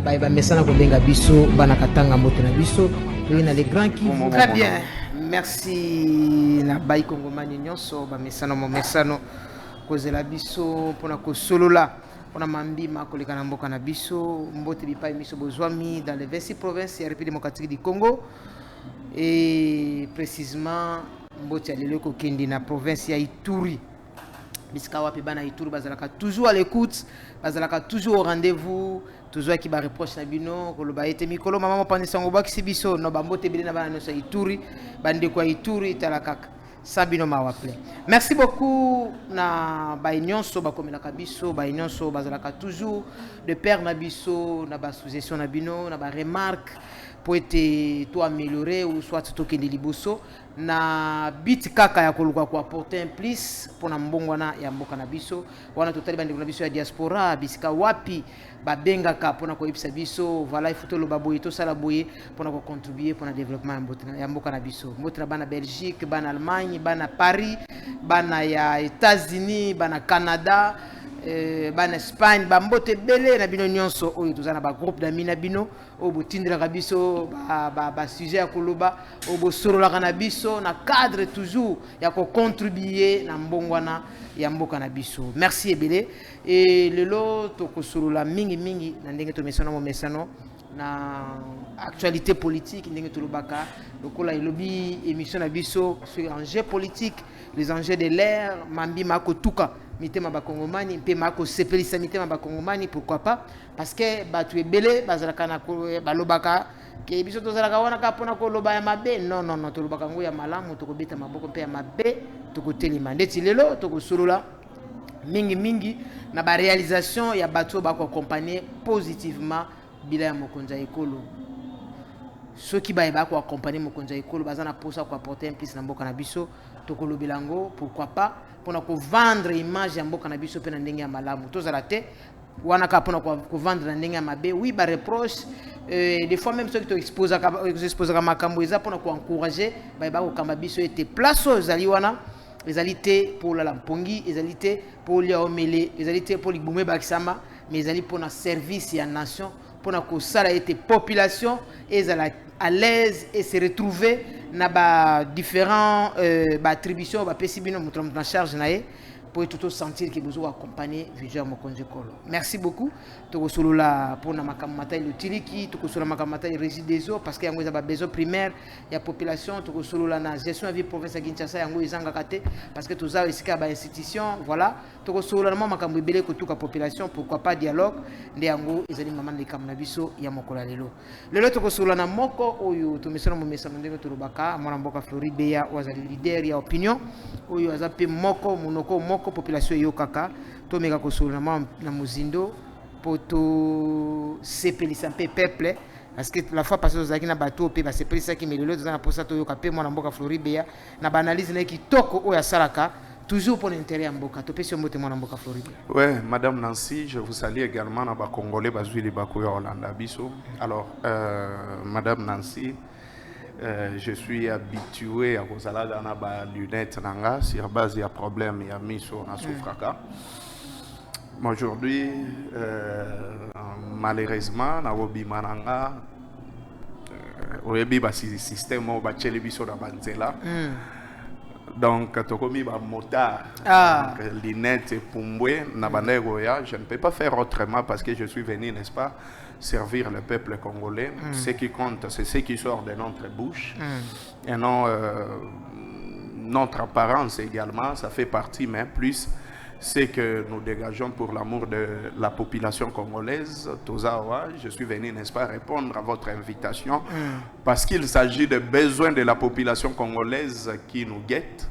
ba mesana ko benga biso bana katanga moto na biso to na les grands qui très bien. Merci na bay kongomani nyonso ba mesana mo mesano kozela biso pona ko solola pona mambi makoleka na mboka na biso mbote bipai miso bozwami dans les 26 provinces ya République démocratique du Congo et précisément mbote ya lelo ko kendi na province ya Ituri. Bisika wapi bana Ituri bazalaka toujours à l'écoute, bazalaka toujours au rendez-vous, toujours qui ba reproche na bino ko loba ete mikolo mama pande sango bakisi biso no bambote bele na bana no sa Ituri bande kwa Ituri talaka sabino mawaple. Merci beaucoup na ba nyonso ba komelaka biso ba nyonso bazalaka toujours de père na biso na ba suggestion na bino na ba remarque pour être tout améliorer ou soit tout que liboso na bit kaka ya koluka ko apporter un plus pour na mbongwana ya mboka na biso wana totali bande na biso ya diaspora bisika wapi ba bengaka pour na ko ipsa biso voilà il faut to lo baboye to sala boye pour na ko contribuer pour na développement ya mboka na biso motra bana Belgique bana Allemagne bana Paris bana ya États-Unis bana Canada bana Espagne bambote belé na bino nyonso oyo tozana ba groupe d'amis na bino o botindira biso ba sujet ya koloba o bo sorola na biso na cadre toujours ya ko contribuer na mbongwana ya mboka na biso. Merci ebele et lelo to ko sorola mingi na ndenge to mesano na actualité politique ndenge to lobaka lokola ilobi émission na biso sur enjeux politiques, les enjeux de l'air mambi makotuka mitema bakongomani mpe mako sepelisa mitema bakongomani pourquoi pas parce que batu ebele bazalaka na balobaka ke biso tozalaka wana ka pona ko loba ya mabe non to lobaka ngo ya malamu to kobeta maboko mpe ya mabe to kotelema ndeti lelo to kosolola mingi na ba réalisation ya batu ba ko accompagner positivement bila ya mokonza ekolo ceux qui ba ko accompagner mokonza ekolo bazana posa ko apporter un plus na mboka na biso to ko lobelango pourquoi pas pona ko vendre image ya mboka na biso pe na ndenge ya malamu tozala te wana ka pona ko vendre na ndenge ya mabe oui ba reproche des fois même ceux qui expose ka makambo eza pona ko encourager ba ko kamba biso ete place aux ali wana ezali te pour la mpongi ezali te pour lia omele ezali te pour libume bakisama mais ezali pona service ya nation pona ko sala ete population ezala à l'aise et se retrouver na ba différents ba attributions ba pesibino mutra na charge nae pour tout sentir que besoin accompagner vision mokonzi kolo. Merci beaucoup to solola pour na makamata le tiliki to solola makamata régime des eaux parce que yango ba besoin primaire ya population to solola na gestion vie province ya Kinshasa yango izanga kate parce que toza esika ba institution voilà to solola na makambo ebele ko tuka population pourquoi pas dialogue nde yango ezali maman de kamna biso ya mokola lelo to solola na moko oyo to mesana mo mesana ndenge to rubaka mwana mboka Floride ya wazali leader ya opinion oyo azape moko monoko moko population yo kaka to meka ko solola na muzindo poto sepelisa mpe peuple parce que la fois passée ozaki na bateau pe ba sepelisa ki melelo tozana posa to yo ka pe mwana mboka Floride ya na ba analyse na ki toko oya salaka toujours pour l'intérêt ya mboka to pe sur mbote mwana mboka Floride. Ouais, madame Nancy, je vous salue également na ba congolais bazui li bakoya Hollanda biso. Alors madame Nancy, je suis habitué à kozala dans ba lunette nanga sur base ya problème ya miso na soufraka. Aujourd'hui malheureusement na wobi mananga oyebi ba système ba cheli biso na banzela. Donc tokomi ba motard lunette pumbwe na bandego ya je ne peux pas faire autrement parce que je suis venu n'est-ce pas servir le peuple congolais. Ce qui compte, c'est ce qui sort de notre bouche. Et non notre apparence également, ça fait partie, mais plus c'est que nous dégageons pour l'amour de la population congolaise. Tozawa, je suis venu, n'est-ce pas, répondre à votre invitation parce qu'il s'agit des besoins de la population congolaise qui nous guette.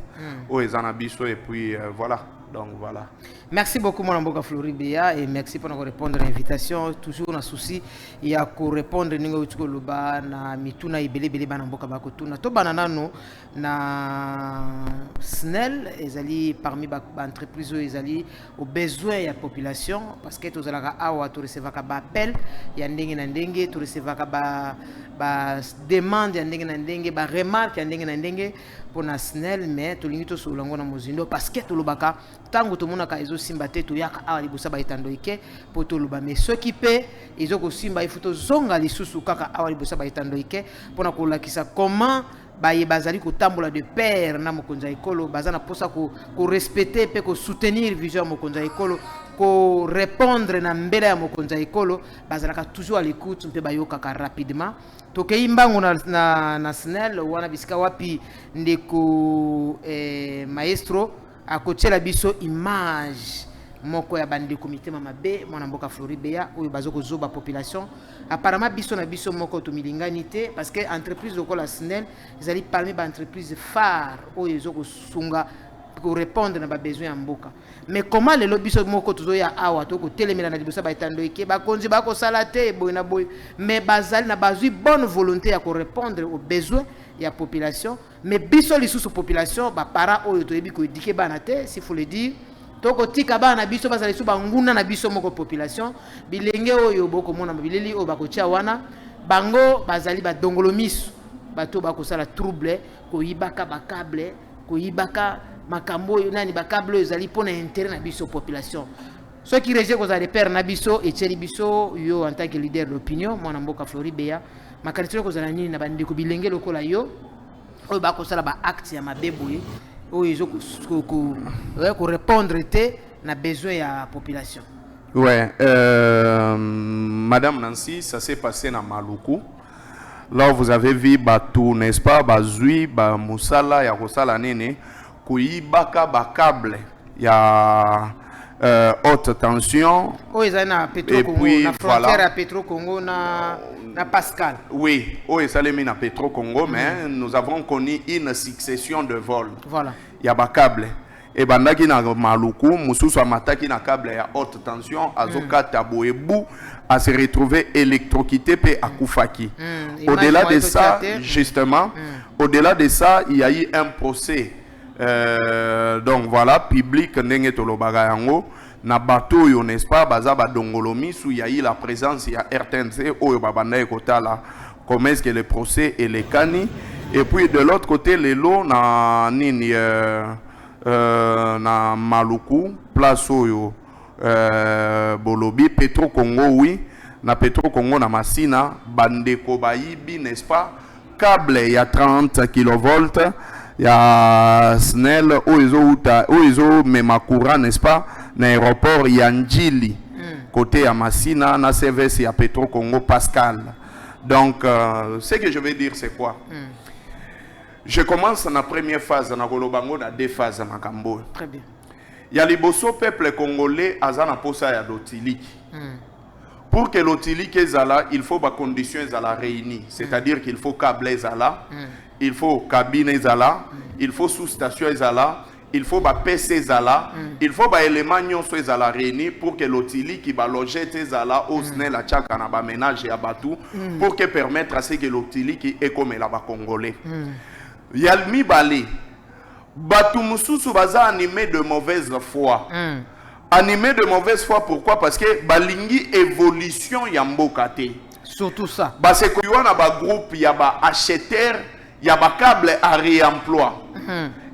Et puis voilà. Donc voilà. Merci beaucoup mon amboka Floribea et merci pour nous répondre à l'invitation. Toujours na souci il y a ko répondre ningo utiko loba na mituna ibele bana mboka bakotuna to banana no na SNEL ezali parmi ba entreprise ezali au besoin ya population parce que tozalaka awa to recevaka ba appel ya ndenge na ndenge to recevaka ba demande ya ndenge na ndenge ba remarque ya ndenge na ndenge pour na SNEL mais tolingi to solango na mozindo parce que to lobaka tango to monaka ezo simba te to yaka awa libosa ba itando ike pour to loba mais ceux qui pe ezo ko simba ifuto zonga lisusu kaka awa libosa ba itando ike pour na kolakisa comment baye bazali ko tambola de père na mokonza ekolo bazana posa ko respecter pe ko soutenir vision mokonza ekolo ko répondre na mbela ya mokonza ekolo bazalaka toujours à l'écoute mpe bayoka ka rapidement tokei mbango na SNEL wana bisika wapi ndeko maestro akotiela biso image moko ya bande comité mamabe mwana mboka Floribea oyo bazoko zoba population apparemment biso na biso moko to milinganité parce que entreprise lokola SNEL ezali parmi ba entreprise phare oyo ezoko sunga pour répondre na ba besoin ya mboka mais comment le lobby moko tuzo ya awa to ko telemela na libosa ba itando eke ba konzi ba ko salate boy na boy mais bazali na bazui bonne volonté ya ko répondre aux besoins ya population mais biso lisusu population ba para oyo to yebi ko éduquer bana te s'il faut le dire toko tika bana biso bazali su banguna na biso moko population bilenge oyo boko mona bileli o bakotia wana bango bazali ba dongolo miso bato bako sala trouble ko yibaka ba câble ko yibaka makambo yo nani ba câble ezali pona intérêt na biso population ceux qui rejet ko za de père na biso et tcheli biso yo en tant que leader d'opinion mwana mboka Floribea makanisi ko za nini na bande ko bilenge lokola yo o bako sala ba acte ya mabeboye oyo ko répondre te na besoin ya population. Ouais, Madame Nancy, ça s'est passé dans Maluku. Là, vous avez vu Batou, n'est-ce pas, Bazui, Moussala, ya Rosala Nene, Kouyibaka, Bakable, ya haute tension. Oh, ils na Petro Congo, na frontière à Petro Congo, na Pascal. Oui, oh, ils allaient na Petro Congo, mais nous avons connu une succession de vols. Voilà. Il y a Bakable. Et bandaki na Maluku, Moussou amataki na câble à haute tension, Azoka Taboebu, à se retrouver électrocuté pe à Koufaki. Au-delà de ça, justement, au-delà de ça, il y a eu un procès. Donc voilà, public ndenge tolobaga yango na bateau yo n'est-ce pas bazaba dongolomi sous il y a eu la présence il y a RTNC oyo babanda ekotala comment est-ce que le procès et les cani et puis de l'autre côté les lots na nini na Maluku place oyo bolobi Petro Congo oui na Petro Congo na Masina bandeko bayibi n'est-ce pas câble il y a 30 kilovolts il y a SNEL oizo mema courant n'est-ce pas na aéroport Yandjili côté à Massina na CVS ya Petro Congo Pascal. Donc ce que je vais dire c'est quoi? Je commence na première phase na Kolobango na deux phases na Kambo. Très bien. Il y a les bosso peuple congolais azana posa ya lotiliki. Pour que l'otiliki ezala, il faut ba conditions ezala réunies, c'est-à-dire qu'il faut câble ezala. Il faut cabine ezala, il faut sous-station ezala, il faut ba PC ezala, il faut ba élément nyonso ezala réuni pour que l'otili qui ba loger ezala osne la tchaka na ba ménage ya batu pour que permettre à ce que l'otili qui est comme la ba congolais. Yalmi bali batu mususu baza animé de mauvaise foi. Animé de mauvaise foi pourquoi? Parce que balingi évolution ya mboka te. Surtout ça. Ba se ko na ba groupe ya ba acheteur il y a des câbles à réemploi.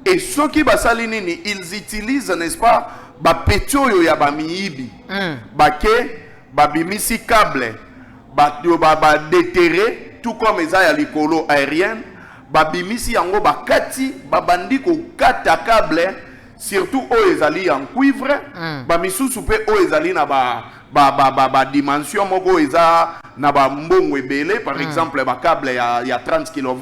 Et ceux qui basalinini, ils utilisent, n'est-ce pas, ba pétio ya ba miibi. Ba ke ba bimisi câble, ba déterré tout comme les ya likolo aérienne, ba bimisi yango ba kati, ba bandi ko kata câble, surtout o ezali en cuivre, ba misusu pe o ezali na ba dimension moko eza na ba mbongo ebele par exemple ba câble il y a 30 kV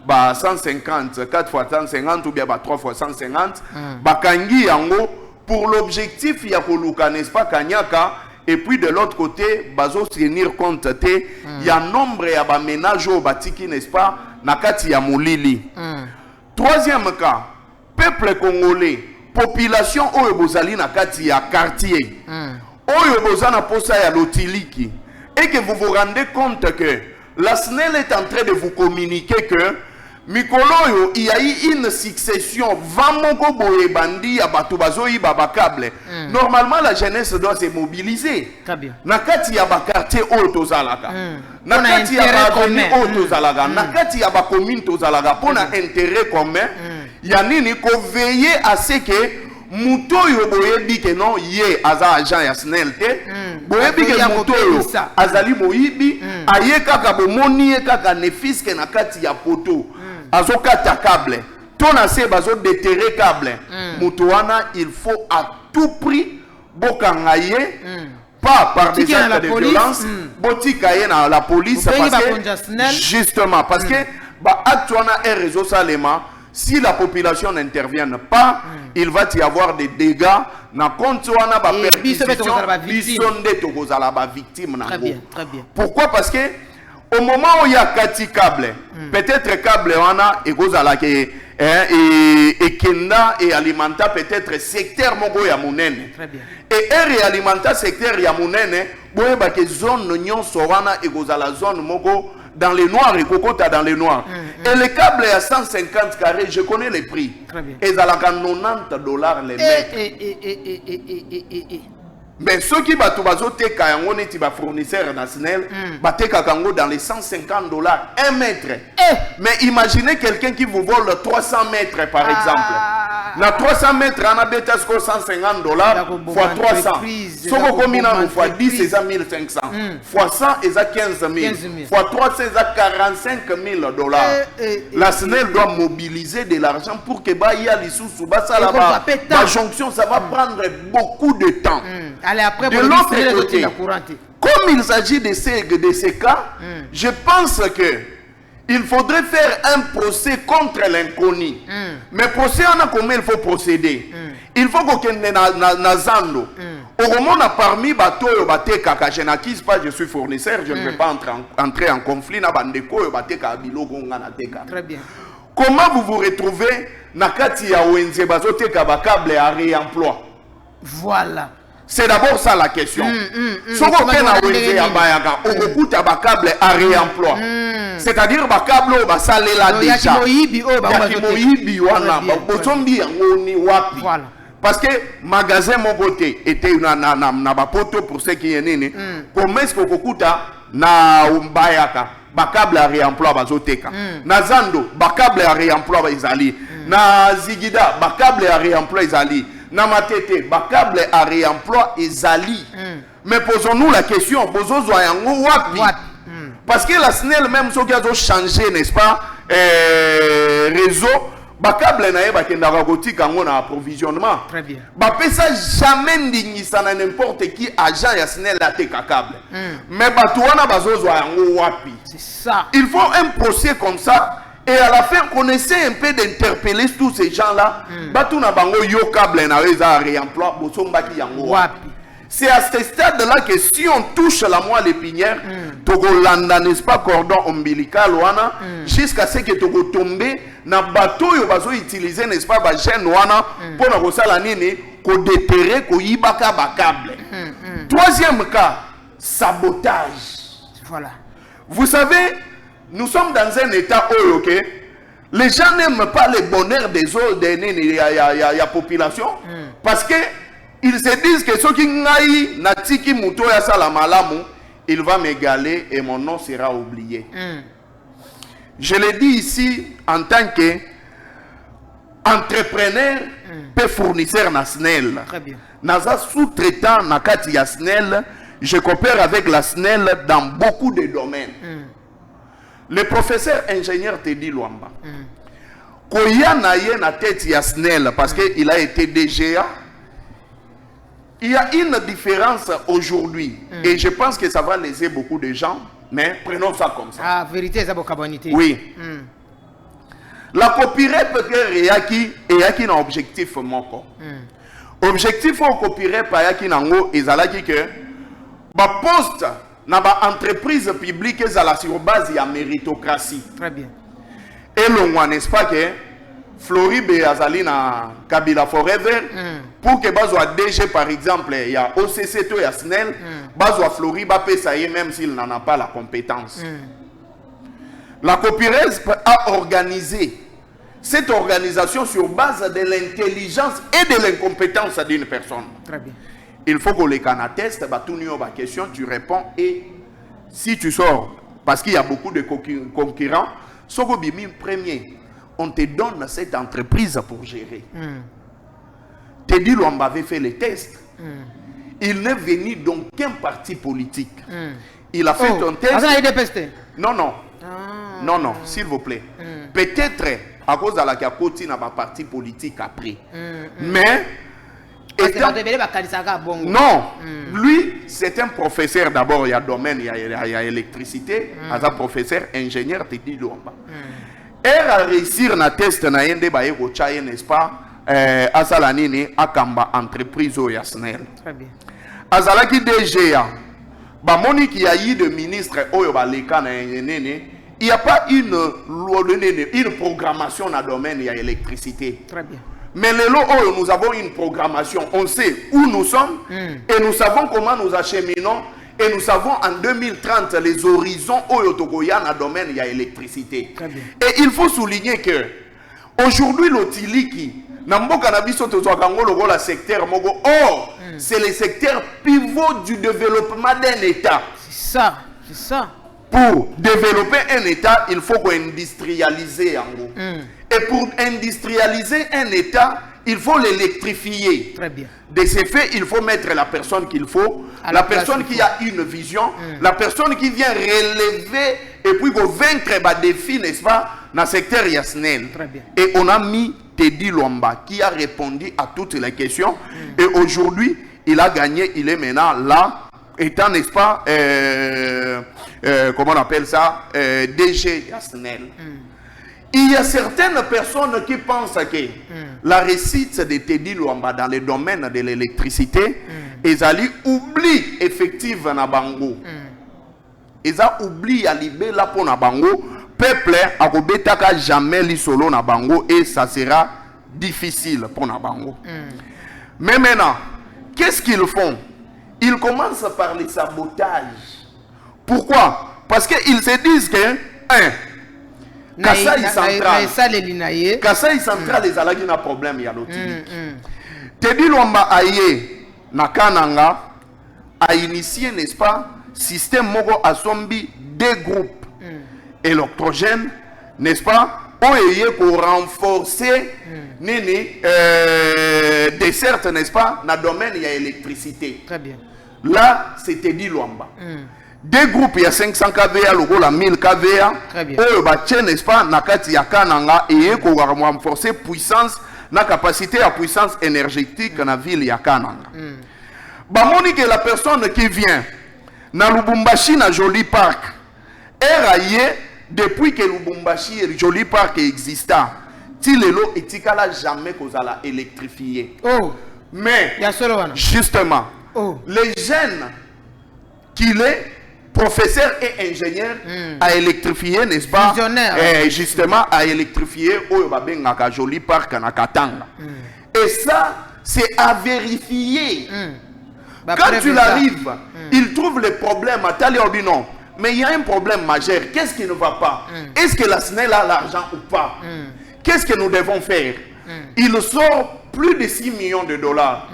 ba 150 4 fois 150 ou bien ba 3 fois 150 ba kangi yango pour l'objectif ya koluka n'est-ce pas kanyaka et puis de l'autre côté bazo tenir compte te il y a nombre ya ba ménage au batiki n'est-ce pas nakati ya mulili. Troisième cas, peuple congolais, population oyo bozali nakati ya quartier. Oyo bozana posa ya lotiliki et que vous vous rendez compte que la SNEL est en train de vous communiquer que Mikolo, il y a eu une succession. Vamoko boye bandi ya batubazo yi babakable. Normalement, la jeunesse doit se mobiliser. Très bien. Nakati ya quartier auto zalaka. Nakati ya avenue auto zalaka. Nakati ya commune to zalaka. Pour un intérêt commun, yanini ko veiller à ce que muto yo boyebi ke non ye aza agent ya SNEL te boyebi ke muto yo azali moyibi aye kaka bomoni ye kaka nefiske na kati ya poto azokata câble to na se bazo déterrer câble muto wana il faut à tout prix bokanga ye pas par des actes de violence botika ye na la police parce que justement parce que ba acte wana est réseau salema. Si la population n'intervient pas, il va y avoir des dégâts. Na compte wana ba perquisition, victime. Très bien, très bien. Pourquoi? Parce que au moment où il y a kati câble, peut-être câble wana et gozala ke et kenda et alimenta peut-être secteur mongo ya munene. Très bien. Et alimenta secteur ya munene, boye ba ke zone nyonso wana et gozala zone mongo dans les noirs et Kokota dans les noirs. Et le câble est à 150 carrés, je connais les prix. Et ça a $90 les mètres. Mais ceux qui battent les fournisseurs nationaux, battent dans les $150 1 mètre. Mais imaginez quelqu'un qui vous vole 300 mètres par exemple. Na 300 mètres, on a bêta $150 fois 300. Si on combine fois 10, c'est 1500. Fois 100, c'est 15 000. Fois 300, c'est $45 000. La SNEL doit mobiliser de l'argent pour que y a les sous la jonction, ça va prendre beaucoup de temps. Allez, après, de l'autre côté, comme il s'agit de ces cas, je pense que il faudrait faire un procès contre l'inconnu. Mais procès, on a comment il faut procéder. Il faut qu'on ait Nazando. Au moment où parmi bateau et bateau kaka, je n'acquise pas, je suis fournisseur, je ne vais pas entrer en conflit na bandeko et bateau kabilogo ngana teka. Très bien. Comment vous vous retrouvez na kati ya wenze bazote kabakable à réemploi? Voilà. C'est d'abord ça la question. C'est-à-dire que va saler là déjà. Parce que magasin mon côté était na bapoto pour ceux qui est comment est-ce que na umbayaka bakable à réemploi bazoteka na zando bakable à réemploi bazali na zigida bakable à réemploi izali na matete bakable à réemploi ezali. Mais posons-nous la question, posons-nous yango wapi? Parce que la SNEL même ceux qui ont changé, n'est-ce pas, réseau bakable na yeba kenda goti kango na approvisionnement. Très bien. Ba pesa jamais ndingisa na n'importe qui agent ya SNEL la te câble. Mais batuana bazozo yango wapi? C'est ça. Il faut un procès comme ça. Et à la fin, qu'on essaie un peu d'interpeller tous ces gens-là. Batuna bango yo câble na weza réemploi bosombaki yango wapi. C'est à ce stade-là que si on touche la moelle épinière, Togolanda, n'est-ce pas, cordon ombilical, jusqu'à ce que Togo tombe, na bateau yo bazo utiliser, n'est-ce pas, ba gène wana, pour na kosala nini, ko déterrer, ko yibaka ba câble. Troisième cas, sabotage. Voilà. Vous savez, nous sommes dans un état où, ok, les gens n'aiment pas le bonheur des autres, de la population, parce que ils se disent que ceux qui n'aillent natiki muto ya salamalamu, il va m'égaler et mon nom sera oublié. Je le dis ici en tant que entrepreneur, peu fournisseur na SNEL. Très bien. Naza sous-traitant na kati ya SNEL, je coopère avec la SNEL dans beaucoup de domaines. Le professeur ingénieur Teddy Luamba, Koya na ye na tête ya SNEL parce qu'il a été DGA. Il y a une différence aujourd'hui et je pense que ça va léser beaucoup de gens, mais prenons ça comme ça. Ah, vérité, c'est bonité. Oui. La copyright peut être un objectif moko. Objectif au copyright par yaki nango ezalaki que ba poste na ba entreprise publique ezala sur base ya méritocratie. Très bien. Et l'on n'est-ce pas que Floribe azali na Kabila Forever pour que bazwa DG par exemple il y a OCC to ya SNEL bazwa Floribe pesa ye même s'il n'en a pas la compétence. La COPIRES a organisé cette organisation sur base de l'intelligence et de l'incompétence d'une personne. Très bien. Il faut que les canards testent, question, tu réponds et si tu sors, parce qu'il y a beaucoup de concurrents, premier, on te donne cette entreprise pour gérer. Teddy Luamba avait fait les tests. Il n'est venu d'aucun parti politique. Il a fait un test. Non, non. Non, non, s'il vous plaît. Peut-être à cause de la côté n'a pas parti politique après. Mais non, lui, c'est un professeur d'abord, il y a domaine, il y a électricité, un professeur ingénieur Teddy Luamba. Et à réussir na test na yende ba yeko chaye n'est-ce pas asalanini akamba entreprise au Yasnel. Très bien. Azalaki DGA. Ba moni qui a eu de ministre oyo ba leka na nene. Il n'y a pas une programmation dans le domaine de l'électricité. Très bien. Mais nous avons une programmation. On sait où nous sommes et nous savons comment nous acheminons. Et nous savons en 2030 les horizons dans le domaine de l'électricité. Et il faut souligner que aujourd'hui, l'Otiliki, c'est le secteur pivot du développement d'un État. C'est ça, c'est ça. Pour développer un État, il faut industrialiser en gros. Et pour industrialiser un État, il faut l'électrifier. Très bien. De ce fait, il faut mettre la personne qu'il faut, la personne qui a une vision, la personne qui vient relever et puis vaincre les défis, n'est-ce pas, dans le secteur Yasnel. Et on a mis Teddy Luamba qui a répondu à toutes les questions. Et aujourd'hui, il a gagné, il est maintenant là. Étant, n'est-ce pas, comment on appelle ça, DG Yasnel. Il y a certaines personnes qui pensent que la réussite de Teddy Luamba dans le domaine de l'électricité, ils allaient oublier effectivement na bango. Ils ont oublié à libérer la pour na bango. Peuple a kobetaka jamais li solo na bango et ça sera difficile pour na bango. Mais maintenant, qu'est-ce qu'ils font? Ils commencent par les sabotages. Pourquoi? Parce qu'ils se disent que Kasaï Central, les alagi na problème ya l'Otiliki. Teddy Luamba aye na Kananga a initié, n'est-ce pas, système mogo asombi des groupes électrogènes, n'est-ce pas, pour renforcer des certes, n'est-ce pas, dans le domaine il y a électricité. Très bien. Là, c'est Teddy Luamba. Des groupes, il y a 500 kVA, le la 1000 kVA. Très bien. N'est-ce pas, nakati ya Kananga et pour renforcer puissance, la capacité à puissance énergétique dans la ville ya Kananga. Bamoni que la personne qui vient na Lubumbashi na Joli Park est raillée depuis que Lubumbashi et Joli Park existent. Tilelo et Tikala jamais qu'on a électrifié. Mais justement, les jeunes qu'il est professeur et ingénieur à électrifier, n'est-ce pas? Justement à électrifier au Joli Park na Katanga. Et ça, c'est à vérifier. Quand tu l'arrives, il trouve les problèmes à non. Mais il y a un problème majeur. Qu'est-ce qui ne va pas? Est-ce que la SNEL a l'argent ou pas? Qu'est-ce que nous devons faire? Il sort plus de 6 millions de dollars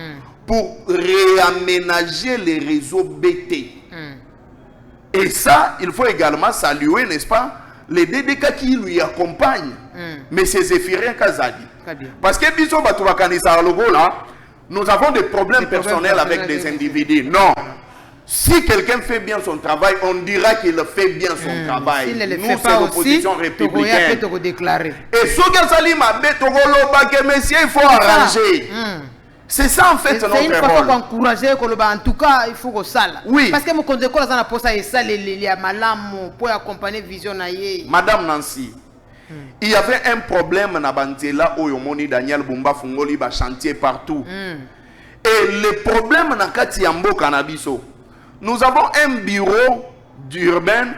pour réaménager les réseaux BT. Et ça, il faut également saluer, n'est-ce pas, les DDK qui lui accompagnent. Mais c'est Zéphirin Kazadi. Parce que nous avons des problèmes personnels avec des individus. Non. Si quelqu'un fait bien son travail, on dira qu'il fait bien son travail. Nous, c'est l'opposition républicaine. Et ce il faut arranger. C'est ça en fait notre rôle. Il faut encourager, en tout cas, il faut que ça. Oui. Parce que mon compte de cours, ça n'a pas ça et ça, il y a malam pour accompagner vision. Madame Nancy, il y avait un problème na Banzela où Yomoni Daniel Bumba Fungoli ba chantier partout. Et le problème na kati yambo Canabiso. Nous avons un bureau d'urbain,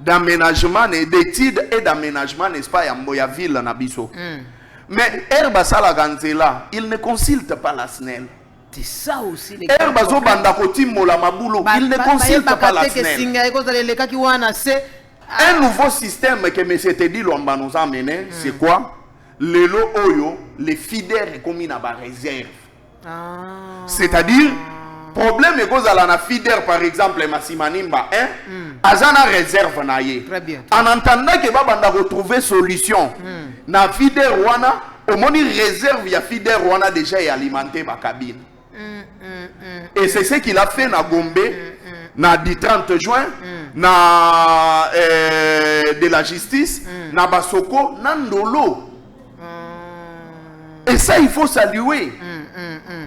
d'aménagement et d'études et d'aménagement, n'est-ce pas, Yamboya ville Nabiso. Mais Herbasala Ganzela, il ne consulte pas la SNEL. C'est ça aussi. Herbazo Bandakoti Mola Mabulo, il ne consulte pas la SNEL. Un nouveau système que M. Teddy Luamba nous a amené, c'est quoi? Les lots Oyo, les fidèles comme une réserve. C'est-à-dire, problème est que la fidèle, par exemple, Massimanimba, Azana réserve naïe. En entendant que Baba retrouver solution, na fidèle Rwanda, au moins réserve ya fidèle Rwanda déjà est alimenté ma cabine. Et c'est ce qu'il a fait na Gombe, na du 30 juin, na de la justice, na Basoko, na Ndolo. Et ça, il faut saluer.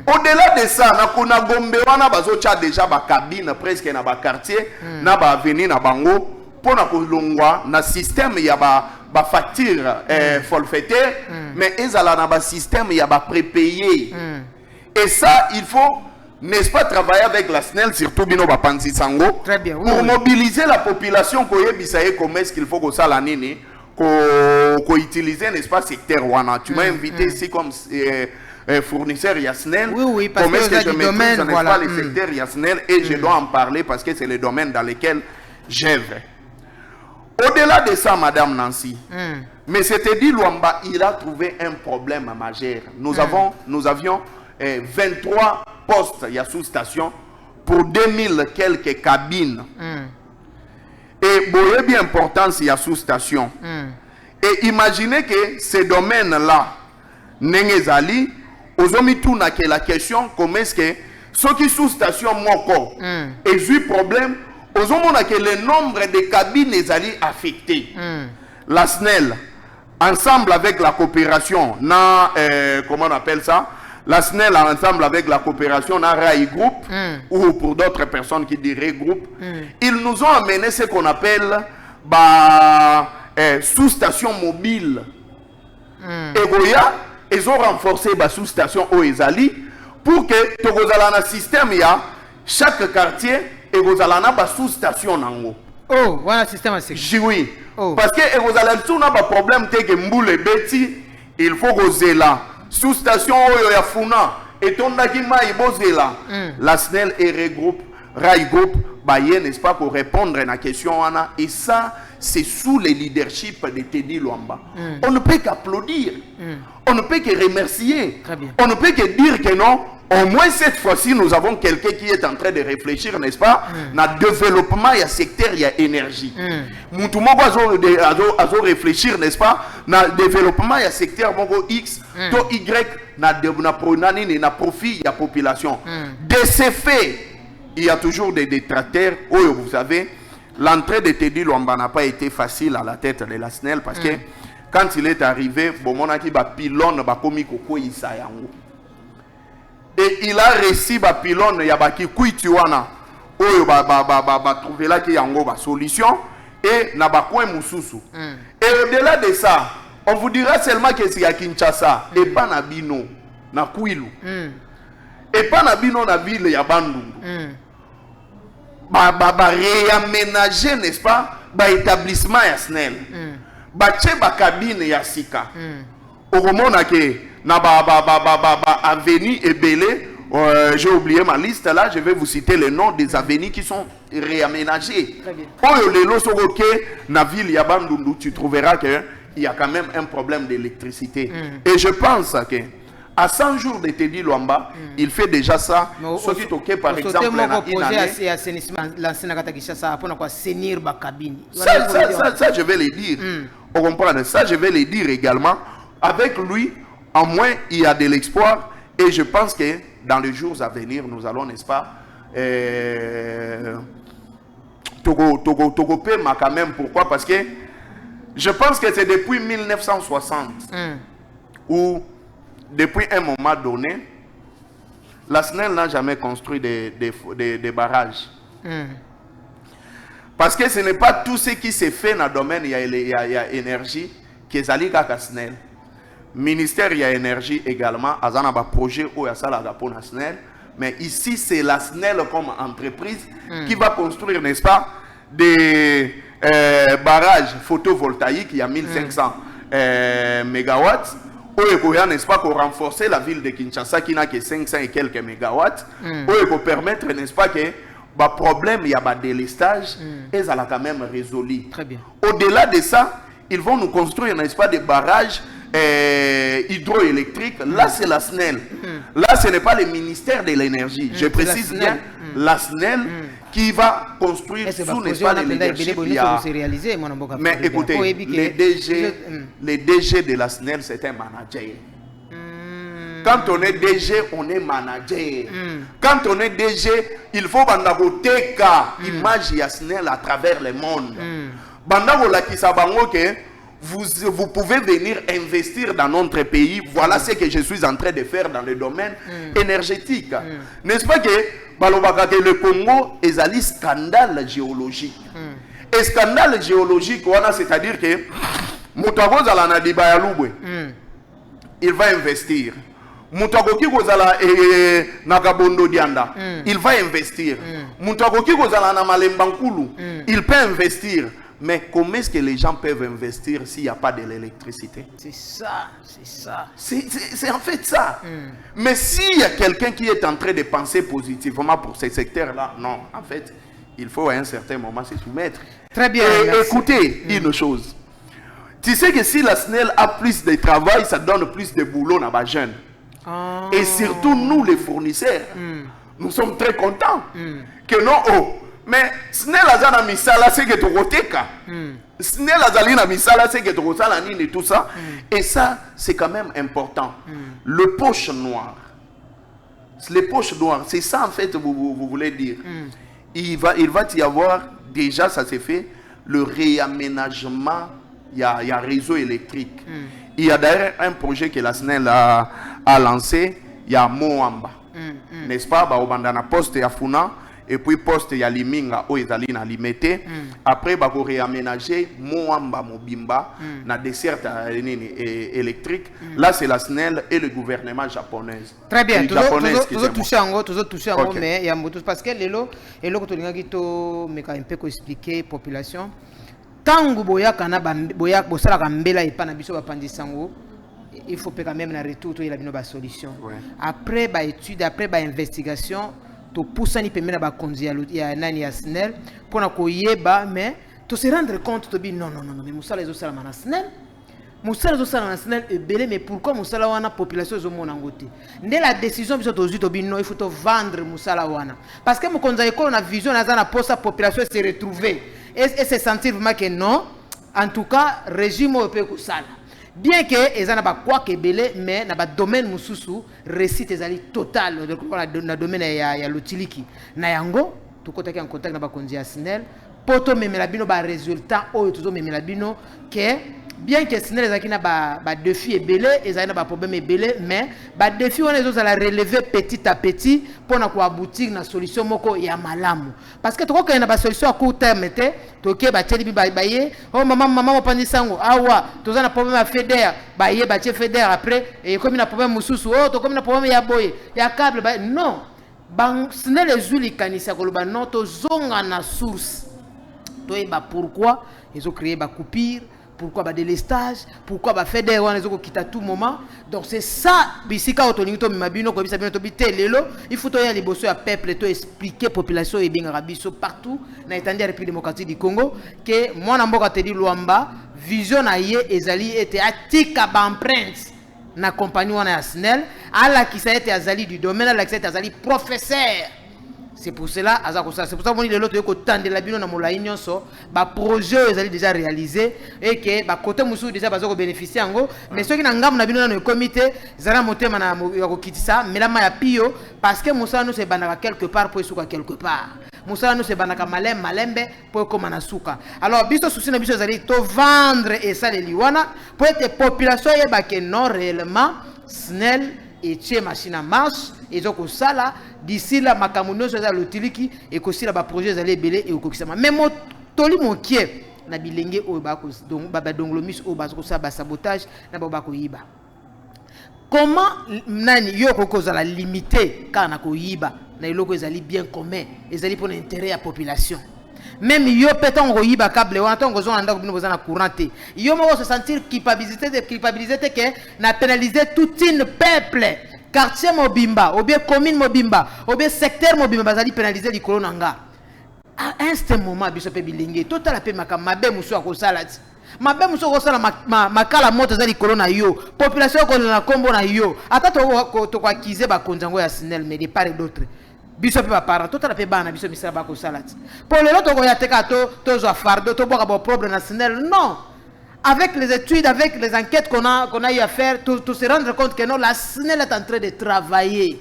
Au-delà de ça, na Gombe, wana bazocha déjà ba cabine presque na ba quartier, na ba avenue na bango, pour na kolongwa na système ya ba facture forfaitaire, mais ils ont na ba système ya ba prépayé. Et ça, il faut, n'est-ce pas, travailler avec la SNEL, surtout Bino Bapanzi Sango, pour mobiliser la population comment est-ce qu'il faut que ça la nini, qu'on utilise, n'est-ce pas, secteur Wana. Tu m'as invité ici comme fournisseur Yasnel. Oui, parce comment est-ce que je maîtrise, n'est-ce voilà. pas, les secteurs Yasnel, et je dois en parler parce que c'est le domaine dans lequel j'œuvre. Au-delà de ça, Madame Nancy, mais c'était dit Luamba, il a trouvé un problème majeur. Nous avions 23 postes, il y a sous-station, pour 2000 quelques cabines. Et boye bien important, il y a sous-station. Et imaginez que ces domaines-là, Nengezali, Ozomituna, que la question, comment est-ce que ceux qui sous-station Moko, et eu problème, Ozomona que le nombre de cabines est affecté. La SNEL, ensemble avec la coopération, comment on appelle ça? La SNEL ensemble avec la coopération dans RAI Group, ou pour d'autres personnes qui diraient groupe, ils nous ont amené ce qu'on appelle sous-station mobile. Et Goya, ils ont renforcé la sous-station Oezali pour que Togozalana système ya chaque quartier et Gozalana ba sous-station nango. Oh, voilà système assez. Oui. Parce que Gozalana tout n'a pas problème que Mboule Beti, il faut Gozela. Sous-station Oyo Funa et Tondakima Ibozela. La SNEL et regroupe, RAI Group, Baye, n'est-ce pas, pour répondre à la question. Et ça, c'est sous le leadership de Teddy Luamba. On ne peut qu'applaudir. On ne peut que remercier. On ne peut que dire que non. Au moins cette fois-ci, nous avons quelqu'un qui est en train de réfléchir, n'est-ce pas, dans le développement, il y a secteur, il y a énergie. Moutoumoko a réfléchir, n'est-ce pas, dans le développement, il y a secteur X, to Y, dans le profit, il y a population. De ces faits, il y a toujours des détracteurs. Vous savez, l'entrée de Teddy Luamba n'a pas été facile à la tête de la SNEL parce que quand il est arrivé, Bomonaki ba pylône ba komi koko isayango. Et il a réussi ba pylône ya ba ki kuituana. Oyo ba trouver là ki yango ba solution et na ba coin mususu. Et au-delà de ça, on vous dira seulement que c'est à Kinshasa et pas na Bino, na Kwilu. Et pas na Bino na ville ya Bandundu. Réaménager, n'est-ce pas, établissement ya SNEL. Tche ba cabine ya Sika. Au moment que na avenue et Belé, j'ai oublié ma liste là, je vais vous citer les noms des avenues qui sont réaménagées. Pour les losogoke na ville ya Bandundu, tu trouveras que il y a quand même un problème d'électricité. Et je pense que à 100 jours de Teddy Luamba, il fait déjà ça. Ce qui est OK, par exemple, ça, je vais le dire. Vous comprenez? Ça, je vais le dire également. Avec lui, au moins, il y a de l'espoir. Et je pense que dans les jours à venir, nous allons, n'est-ce pas, Togo Pema quand même. Pourquoi? Parce que je pense que c'est depuis 1960 où, depuis un moment donné, la SNEL n'a jamais construit des barrages. Parce que ce n'est pas tout ce qui s'est fait dans le domaine, il y a énergie, qui est allé à la SNEL. Ministère, il y a énergie également, il y a un projet où il y a ça pour la SNEL. Mais ici, c'est la SNEL comme entreprise qui va construire, n'est-ce pas, des barrages photovoltaïques, il y a 1500 mégawatts. Où n'est-ce pas, pour renforcer la ville de Kinshasa qui n'a que 500 et quelques mégawatts. Où il faut permettre, n'est-ce pas, que problème, il y a des délestage, et ça l'a quand même résolu. Très bien. Au-delà de ça, ils vont nous construire, n'est-ce pas, des barrages hydroélectriques. Là, c'est la SNEL. Là, ce n'est pas le ministère de l'énergie. Je précise bien, la SNEL qui va construire sous, n'est-ce pas, l'énergie. Mais écoutez, les DG de la SNEL, c'est un manager. Quand on est DG, on est manager. Quand on est DG, il faut bandagoteka image Yasnel à travers le monde. Bandagola qui sabango que vous pouvez venir investir dans notre pays. Voilà ce que je suis en train de faire dans le domaine énergétique. N'est-ce pas que le Congo est un scandale géologique. Et scandale géologique, c'est-à-dire que Moutago Zalana Dibayaloubwe, il va investir. Moutagoki Gozala Nagabondo Dianda, il va investir. Moutagoki Gozala Namalembankulu, il peut investir. Mais comment est-ce que les gens peuvent investir s'il n'y a pas de l'électricité? C'est ça, c'est ça. C'est en fait ça. Mais s'il y a quelqu'un qui est en train de penser positivement pour ces secteurs-là, non, en fait, il faut à un certain moment se soumettre. Très bien. Et écoutez une chose. Tu sais que si la SNEL a plus de travail, ça donne plus de boulot à les jeunes. Et surtout nous, les fournisseurs, nous sommes très contents que non, mais SNEL a misala c'est que tu roteka. SNEL a misala c'est que tu rotala et tout ça. Et ça, c'est quand même important. Le poche noir. Les poches noires, c'est ça en fait vous voulez dire. Il va y avoir, déjà ça s'est fait, le réaménagement, il y a réseau électrique. Il y a d'ailleurs un projet que la SNEL a lancé, il y a Moamba. N'est-ce pas? Au bandana poste ya Funa, et puis poste ya Liminga, où ils allaient Limete. Après, il va réaménager Moamba, Mobimba, na dessert électrique. Là, c'est la SNEL et le gouvernement japonais. Très bien, toujours touché en gros, mais il y a parce que les lots, et là, tu as un peu expliquer population. Tango boya kana boya bosala kambela ipana biso bapandisango, il faut quand même na retour to il a bino ba solution. Après ba étude, après ba investigation, to poussani pemena ba konzi ya nani ya SNEL pona ko yeba, mais to se rendre compte to bi non mais musala ezo sala na SNEL. Musala ezo sala na SNEL ebele, mais pourquoi musala wana population ezo mona ngote. Ndé la décision biso to to bi non, il faut to vendre musala wana. Parce que mo konza ekolo na vision na za na posa population se retrouver. Et se sentir vraiment que non, en tout cas, régime peut ça. Bien que ils n'ont pas quoi que belé, mais dans le domaine mususu, récit est total. Dans le domaine il y a l'utiliki. Nayango, tout côté qui en contact avec la SNEL, poto même la bino ba résultat, ou toujours même la bino que bien que SNEL les akina ba défi est belé, ils ont pas problème est belé, mais ba défi on les autres à la relever petit à petit pour na ko aboutir na solution moko ya malamu. Parce que tu crois qu'il y a une solution à court terme, tu sais, bah teli baye, oh maman pandisango, awa, tu as un problème à fédère, baye bache fédère après, et comme il a un problème mususu, oh, tu comme il a un problème ya boye, ya câble, bah non, bang, ce n'est les juli kanisa koloba non, tu zonga na source, tu sais bah pourquoi ils ont créé bah coupure. Pourquoi bah délestage, pourquoi bah faire des on les quitte à tout moment. Donc c'est ça bisika otonito mabino ko bisabino to bitelelo, il faut toya liboso ya peuple to expliquer population et bien rabiso partout na étendue République démocratique du Congo que moi na mboka te di Luamba vision na ye ezali était atika ba empreinte na compagnie wana ya SNEL ala qui ça était azali du domaine ala qui ça était azali professeur. C'est pour cela, c'est pour ça que l'autre côté de la bino na molaïnion so, ba projet ils allaient déjà réalisé et que ba côté musu déjà bazo bénéficier ngo, mais ceux qui n'engagent na bino na le comité, zara motema na ko kitisa, mais la maya pio parce que musa nous se banaka quelque part pour souka quelque part. Musa nous se banaka malembe pour comme na souka. Alors biso souci na biso zali to vendre et ça les liwana pour être population yeba que non réellement SNEL et tché machine en marche et donc ça là d'ici là makamuno so za lotiliki et que si là ba projet zali belé et okokisama même toli mon kie na bilenge o ba ko donc baba donglomis o ba ko sa ba sabotage na ba ko yiba comment nani yo ko za la limiter kana ko yiba na iloko ezali bien commun ezali pour l'intérêt à population. Même yo péton royiba câble ou anton gozo anda ko bino bozana couranté yo mo se sentir culpabilité que na pénaliser tout un peuple quartier mobimba ou bien commune mobimba ou bien secteur mobimba bazali pénaliser likolo nanga à un certain moment biso pe bilingi total pe mabe muso akosala ti mabe muso akosala makala moto za likolo na yo population ko na kombo na yo ata to kwa kize ba konzango ya SNEL mais de part et d'autre biso pe ba parent total pe bana biso misala ba kosala ti pour le lot ko ya teka to zo fardo to boka bo problème na SNEL non. Avec les études, avec les enquêtes qu'on a eu à faire, tout se rendre compte que non, la SNEL est en train de travailler.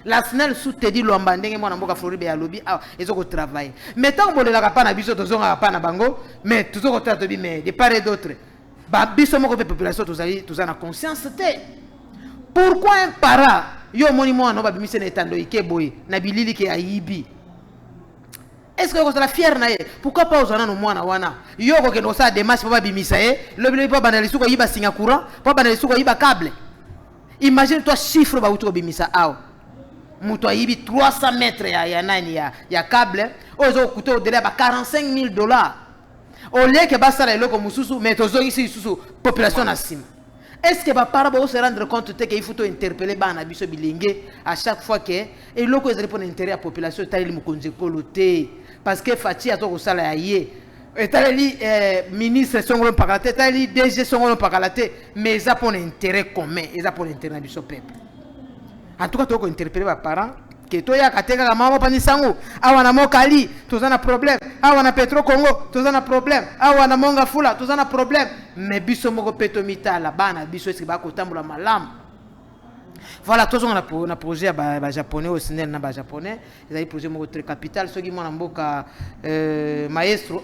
La SNEL soutient l'Ombandeng et moi, Namboka Floride et lobby, ils ont travaillé. Mais tant que les lapins n'habitent tous en apana bango, mais tous en train mais de part et d'autre, biso moko pe population tous en conscience té. Pourquoi un parent yo monimo no ba bimise na etando ikeboy na bilili ke ayibi? Est-ce que vous êtes fier na ye? Pourquoi pas aux anano mwana wana? Yo ko kendo sa démarche pas bimisa ye, le bile pas banalisu ko yiba singa courant, pas banalisu ko yiba câble. Imagine toi chiffre ba uto bimisa aw. Muto yibi 300 mètres ya nani ya câble, ozo kuto de ba $45,000. Au lieu que ba sala eloko mususu mais tozo ici susu population na sim. Est-ce que ba para ba se rendre compte que il faut interpeller bana biso bilingue à chaque fois que et loko ezali pour intérêt à population tali mukonze kolote. Parce que Fati a tout ça là yé. Etali ministre songolo pakalate, etali DG songolo pakalate, mais ça pour intérêt commun, ça pour intérêt du peuple. En tout cas, tu as interpellé les parents que tu as kateka la maman panisango, awana mokali, tu as un problème, awana Petro Congo, tu as un problème, awana monga fula, tu as un problème. Mais biso moko petomita la bana, biso est-ce que ba kotambola malam. Voilà, tous on a projet japonais au SNEL na japonais, ils ont projet mon très capital, ceux qui m'ont emboka maestro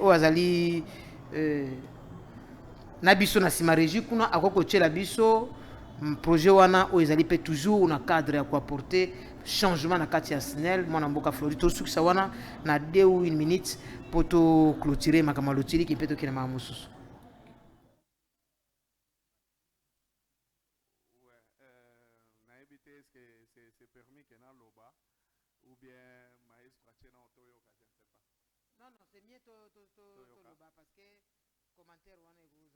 au azali na biso na sima régie kuna akoko tchela biso projet wana o ezali pe toujours na cadre ya ko apporter changement na kati ya SNEL mon emboka Florito sukisa wana na 2 ou 1 minute pour to clôturer makamalotiri qui peut to kina mamususu. C'est permis qu'il y ait un loba ou bien maestro Achena Otoyoka, je ne sais pas. Non, non, c'est mieux loba parce que commentaire on est vous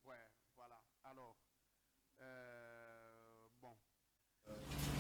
ouais, voilà. Alors, bon.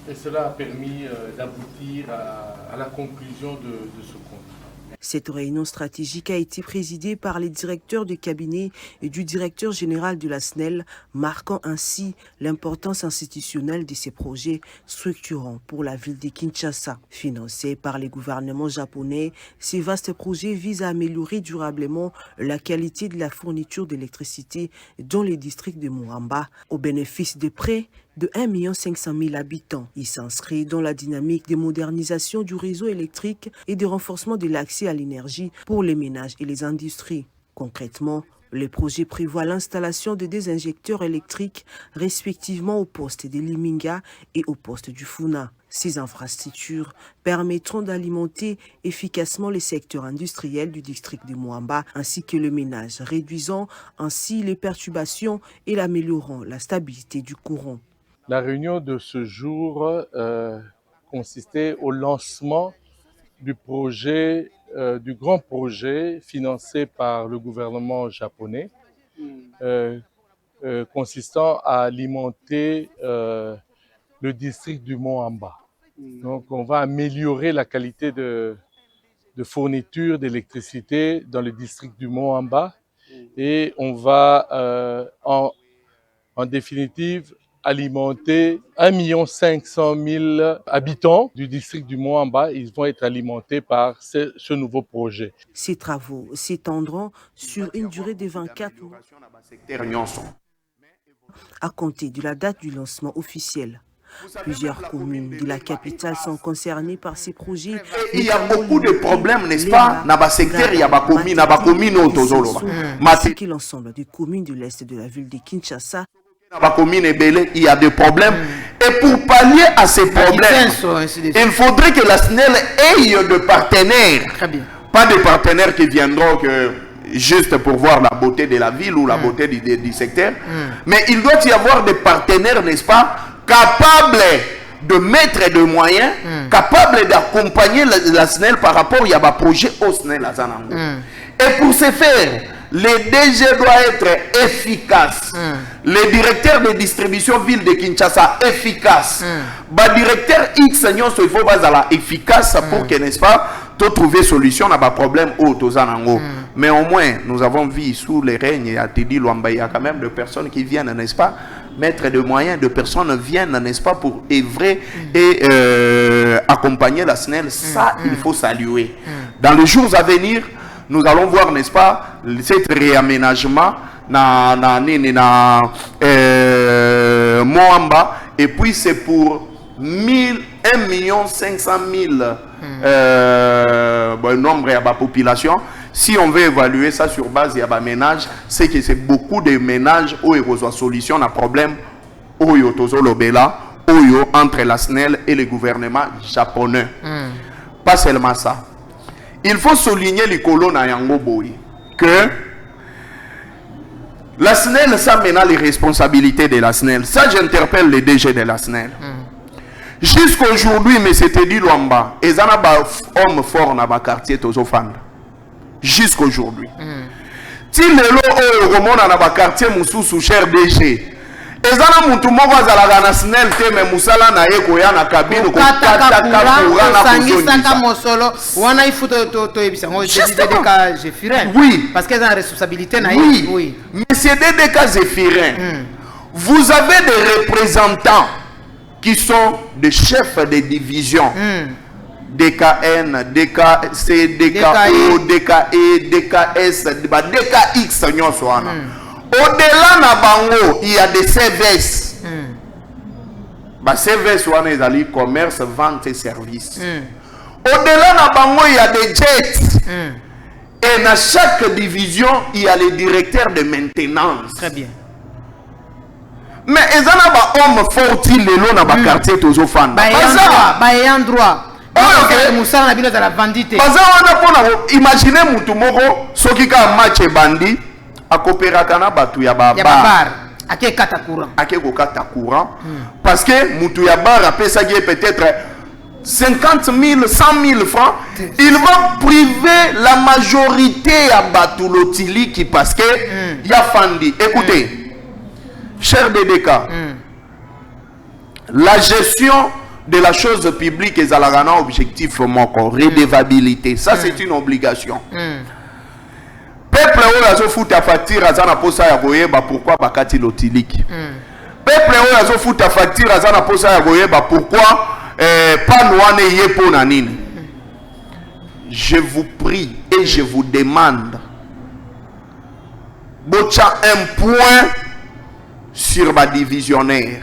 Et cela a permis d'aboutir à la conclusion de ce contrat. Cette réunion stratégique a été présidée par les directeurs de cabinet et du directeur général de la SNEL, marquant ainsi l'importance institutionnelle de ces projets structurants pour la ville de Kinshasa. Financés par les gouvernements japonais, ces vastes projets visent à améliorer durablement la qualité de la fourniture d'électricité dans les districts de Moamba, au bénéfice de près de 1 500 000 habitants. Il s'inscrit dans la dynamique de modernisation du réseau électrique et de renforcement de l'accès à l'énergie pour les ménages et les industries. Concrètement, le projet prévoit l'installation de 2 injecteurs électriques respectivement au poste de Liminga et au poste du Funa. Ces infrastructures permettront d'alimenter efficacement les secteurs industriels du district de Moamba ainsi que le ménage, réduisant ainsi les perturbations et améliorant la stabilité du courant. La réunion de ce jour consistait au lancement du projet, du grand projet financé par le gouvernement japonais, consistant à alimenter le district du Moamba. Donc on va améliorer la qualité de fourniture d'électricité dans le district du Moamba et on va en définitive alimenter 1 500 000 habitants du district du Moamba. Ils vont être alimentés par ce nouveau projet. Ces travaux s'étendront sur une durée de 24 mois à compter de la date du lancement officiel. Plusieurs communes de la capitale sont concernées par ces projets. Il y a beaucoup de problèmes, n'est-ce pas? Dans le secteur, il y a des communes ainsi que l'ensemble des communes de l'est de la ville de Kinshasa. Il y a des problèmes. Et pour pallier à ces problèmes, il faudrait que la SNEL ait des partenaires. Pas des partenaires qui viendront juste pour voir la beauté de la ville ou la beauté du secteur. Mais il doit y avoir des partenaires, n'est-ce pas, capables de mettre des moyens, capables d'accompagner la SNEL par rapport à un projet au SNEL. Et pour ce faire, le DG doit être efficace. Le directeur de distribution ville de Kinshasa efficace. Le directeur X, il faut être efficace pour que, n'est-ce pas, trouver solution à un problème au Tozanango. Mais au moins, nous avons vu sous les règnes à Tedi Luamba, il y a quand même des personnes qui viennent, n'est-ce pas, mettre des moyens, de personnes viennent, n'est-ce pas, pour œuvrer et accompagner la SNEL. Ça, il faut saluer. Dans les jours à venir, nous allons voir, n'est-ce pas, cet réaménagement na Moamba, et puis c'est pour 1 500 000 nombre de la population. Si on veut évaluer ça sur base de ménage, c'est que c'est beaucoup de ménages où il y a une solution à problème entre la SNEL et le gouvernement japonais. Pas seulement ça. Il faut souligner les colons à Yangoboui que la SNEL, ça maintenant les responsabilités de la SNEL. Ça, j'interpelle les DG de la SNEL. Jusqu'aujourd'hui, M. Tedi Luamba, ils ont un homme fort dans le quartier Tozofanda. Jusqu'aujourd'hui. Si les gens au dans le quartier Moussou cher DG, ils ont un tout le monde à la SNEL, mais Moussala na Ekoya na cabine, oui. Parce qu'ils ont la responsabilité. Oui. Monsieur DDK Zéphirin, vous avez des représentants qui sont des chefs de division. DKN, DKC, DKO, DKE, DKS, DKX. Au-delà de Bango, il y a des CVS. CVS, c'est le commerce, vente et services. Au-delà de Bango, il y a des jets. Et dans chaque division, il y a les directeurs de maintenance. Très bien. Mais ils ont un homme fort dans le quartier Tozofanda. Il y a un droit. Imaginez Moutoumoro, ce qui a un match bandi, à Coopérakana, Batu Yababar. Ake kata courant. Parce que Moutouyaba a peut-être 50 000, 100 000 francs. Il va priver la majorité à Batulotili qui parce que y a Fandi. Écoutez, cher DDK, la gestion de la chose publique est un objectif redevabilité. Ça, c'est une obligation. Peuple où fout à facture à posa ya goyeba pourquoi bakati lotiliki. Peuple où fout à facture à posa ya goyeba pourquoi pas noane yepo nanine. Je vous prie et je vous demande bocha un point sur ma divisionnaire.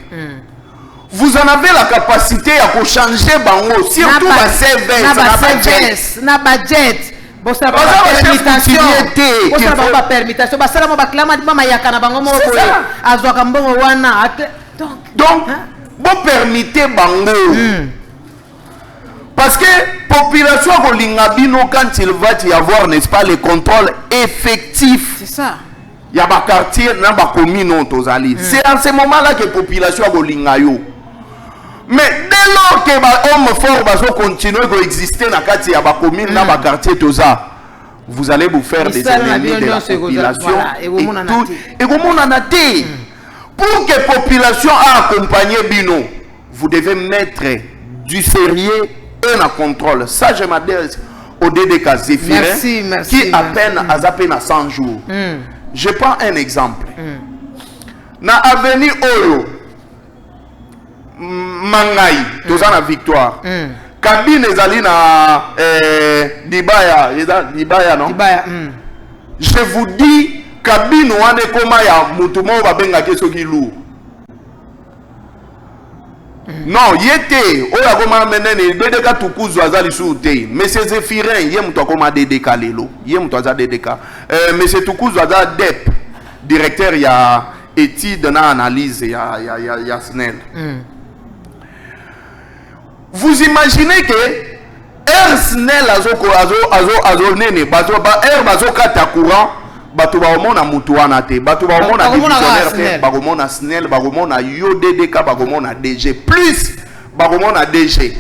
Vous en avez la capacité à changer bango surtout ma service na budget. Bosa ba permission. Bosa ba permission. Basala mo baklama mama yakana bango mo boye. Azwa kambongo wana. Donc, vous permettez bango. Parce que population Golingabino, quand il va y avoir, n'est-ce pas, le contrôle effectif. C'est ça. Il y a un quartier, il y a un commune. C'est en ce moment-là que la population Golingayo. Mais dès lors que les hommes forts continuent à exister dans la commune, dans le quartier Toza, vous allez vous faire des ennemis de la population. Et vous m'en pour que la population a accompagné Bino, vous devez mettre du sérieux et un contrôle. Ça, je m'adresse au DDK Zéphirin qui à peine à 100 jours. Je prends un exemple. Dans l'avenue Oyo, Mangaï, tous en la victoire. Kabine ezali na Dibaya, non? Dibaya. Je vous dis, Kabine wane koma ya mutumo babenga kesoki lourd. Non, yete, oya koma menene DDK tukuzu azali soute. Monsieur Zéphirin, yé muto koma DDK lelo. Yé muto azali DDK. Monsieur Tukuzu azali DEP, directeur ya étude na analyse ya SNEL. Vous imaginez que air SNEL azo nene air bazo kata courant bato ba omona mutu wana te bato ba omona divisionnaire te ba omona SNEL ba omona yo DDK ba omona DG plus ba omona DG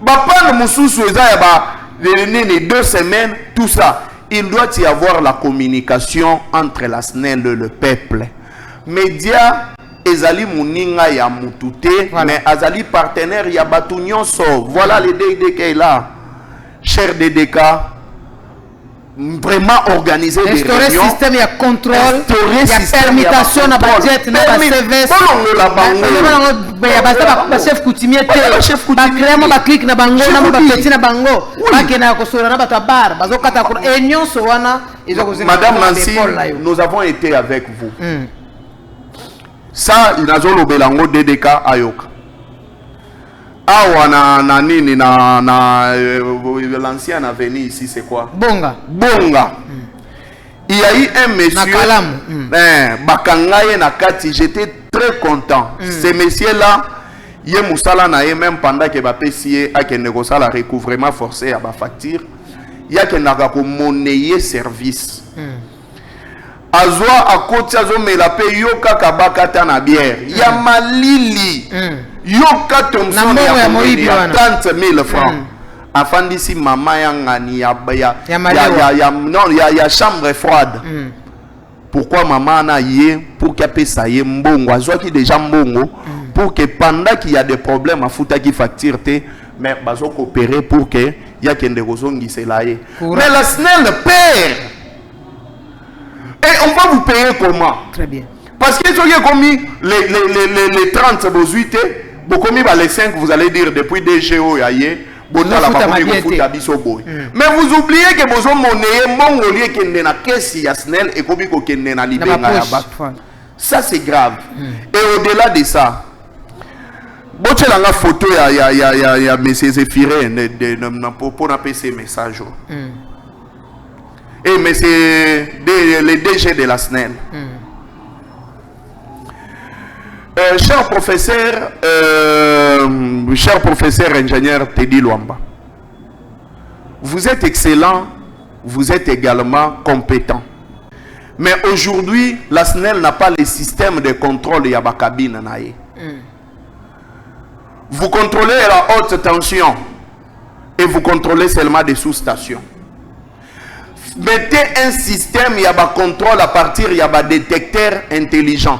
ba pan mususu eza ya ba nene 2 semaines tout ça il doit y avoir la communication entre la SNEL et le peuple. Média ezali muninga ya mutute, mais azali partenaire ya batu nyonso. Voilà le DDK est là. Cher DDK, vraiment organiser des réunions. Instaurer système ya contrôle, ya permutation na budget na ba service. Ba chef coutumier te, ba créer ba clic na bango na ba petit na bango. Ba kena ko sora na ba bar, ba zokata ko enyo so wana ezokozina. Madame Nancy, nous avons été avec vous. Ça, il a zolo belango DDK ayoka. Awa na nini na l'ancien avenue ici c'est quoi? Bonga. Bonga. Il y a eu un monsieur Bakangaye Nakati, j'étais très content. Ce monsieur là, il est musala na même pendant que BPCA a que négocier la recouvrement forcé à ba facture, il y a que naga ko monnayer service. Azwa akoti azomela pe yoka kabakata na bière. Ya malili. Yoka Thompson ya 30 000 francs. Afandisi mama yangani ya chambre froide. Pourquoi maman na yé pour qu'il paye ça yé mbongo azwa ki déjà mbongo pour que pendant qu'il y a des problèmes à fouta qui facture te mais bazo coopérer pour que ya kende kozongi selaye. Mais la SNEL perd. Et on va vous payer comment? Très bien. Parce que ceux qui ont commis les 30 bozuites, les 5, vous allez dire depuis DGO, mais vous oubliez que vous avez monnaie, ça c'est grave. Et au-delà de ça, vous avez la photo, il y a M. Zéphiré pour ces messages. Et mais c'est le DG de la SNEL. Cher professeur ingénieur Teddy Luamba, vous êtes excellent, vous êtes également compétent. Mais aujourd'hui, la SNEL n'a pas le système de contrôle de la cabine. Vous contrôlez la haute tension et vous contrôlez seulement des sous-stations. Mettez un système, il y a un contrôle à partir, il y a un détecteur intelligent.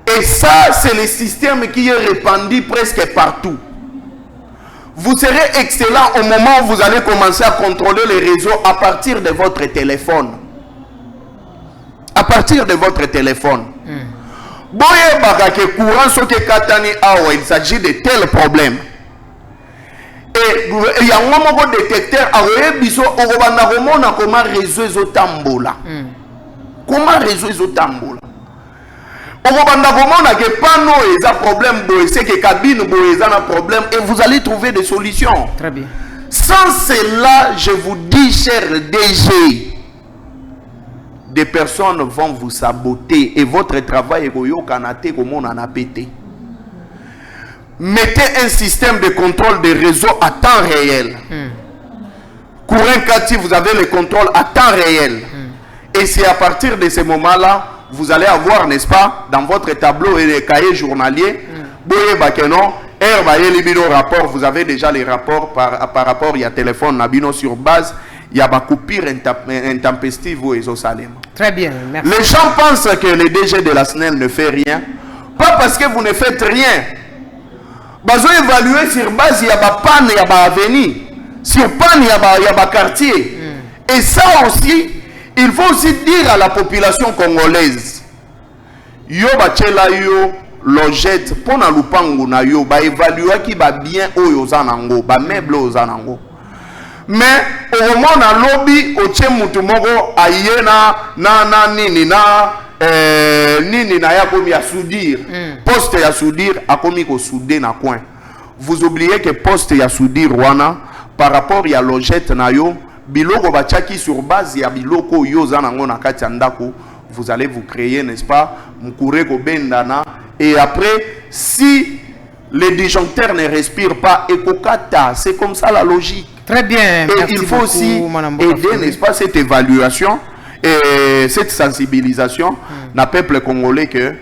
Et ça, c'est le système qui est répandu presque partout. Vous serez excellent au moment où vous allez commencer à contrôler les réseaux à partir de votre téléphone. À partir de votre téléphone. Il s'agit de tels problèmes. Et il y a un moment de détecteur comment résoudre les tambola. Comment résoudre les tambola. On va que panneau est un problème, c'est que cabine est un problème et vous allez trouver des solutions. Très bien. Sans cela, je vous dis, cher DG, des personnes vont vous saboter et votre travail est comme on en a pété. Mettez un système de contrôle des réseaux à temps réel. Courant Kati, vous avez le contrôle à temps réel. Et c'est à partir de ce moment-là, vous allez avoir, n'est-ce pas, dans votre tableau et les cahiers journaliers, rapport, vous avez déjà les rapports par rapport, il y a téléphone, nabino sur base, il y a ma coupure intempestive au Salem. Très bien, merci. Les gens pensent que le DG de la SNEL ne fait rien, pas parce que vous ne faites rien. Vous évaluer sur base, il y a ma panne, il y a ma avenue, sur panne, il y a ma quartier. Et ça aussi, il faut aussi dire à la population congolaise, yo bachela yo logette pour na lupango na yo ba évaluer qui va bien oyo zanango ba meuble ozanango. Mais au moment na lobby o tche mutu moko ayena na nini na ya komi ya soudire. Poste ya soudire a komi ko souder na coin. Vous oubliez que poste ya soudire wana par rapport ya logette na yo biloko bachaki sur base ya biloko yo zanango na kati ndako, vous allez vous créer, n'est-ce pas, mukure ko bendana, et après si le disjoncteur ne respire pas et kokata, c'est comme ça la logique. Très bien. Et il faut aussi aider, n'est-ce pas, cette évaluation et cette sensibilisation na peuple congolais que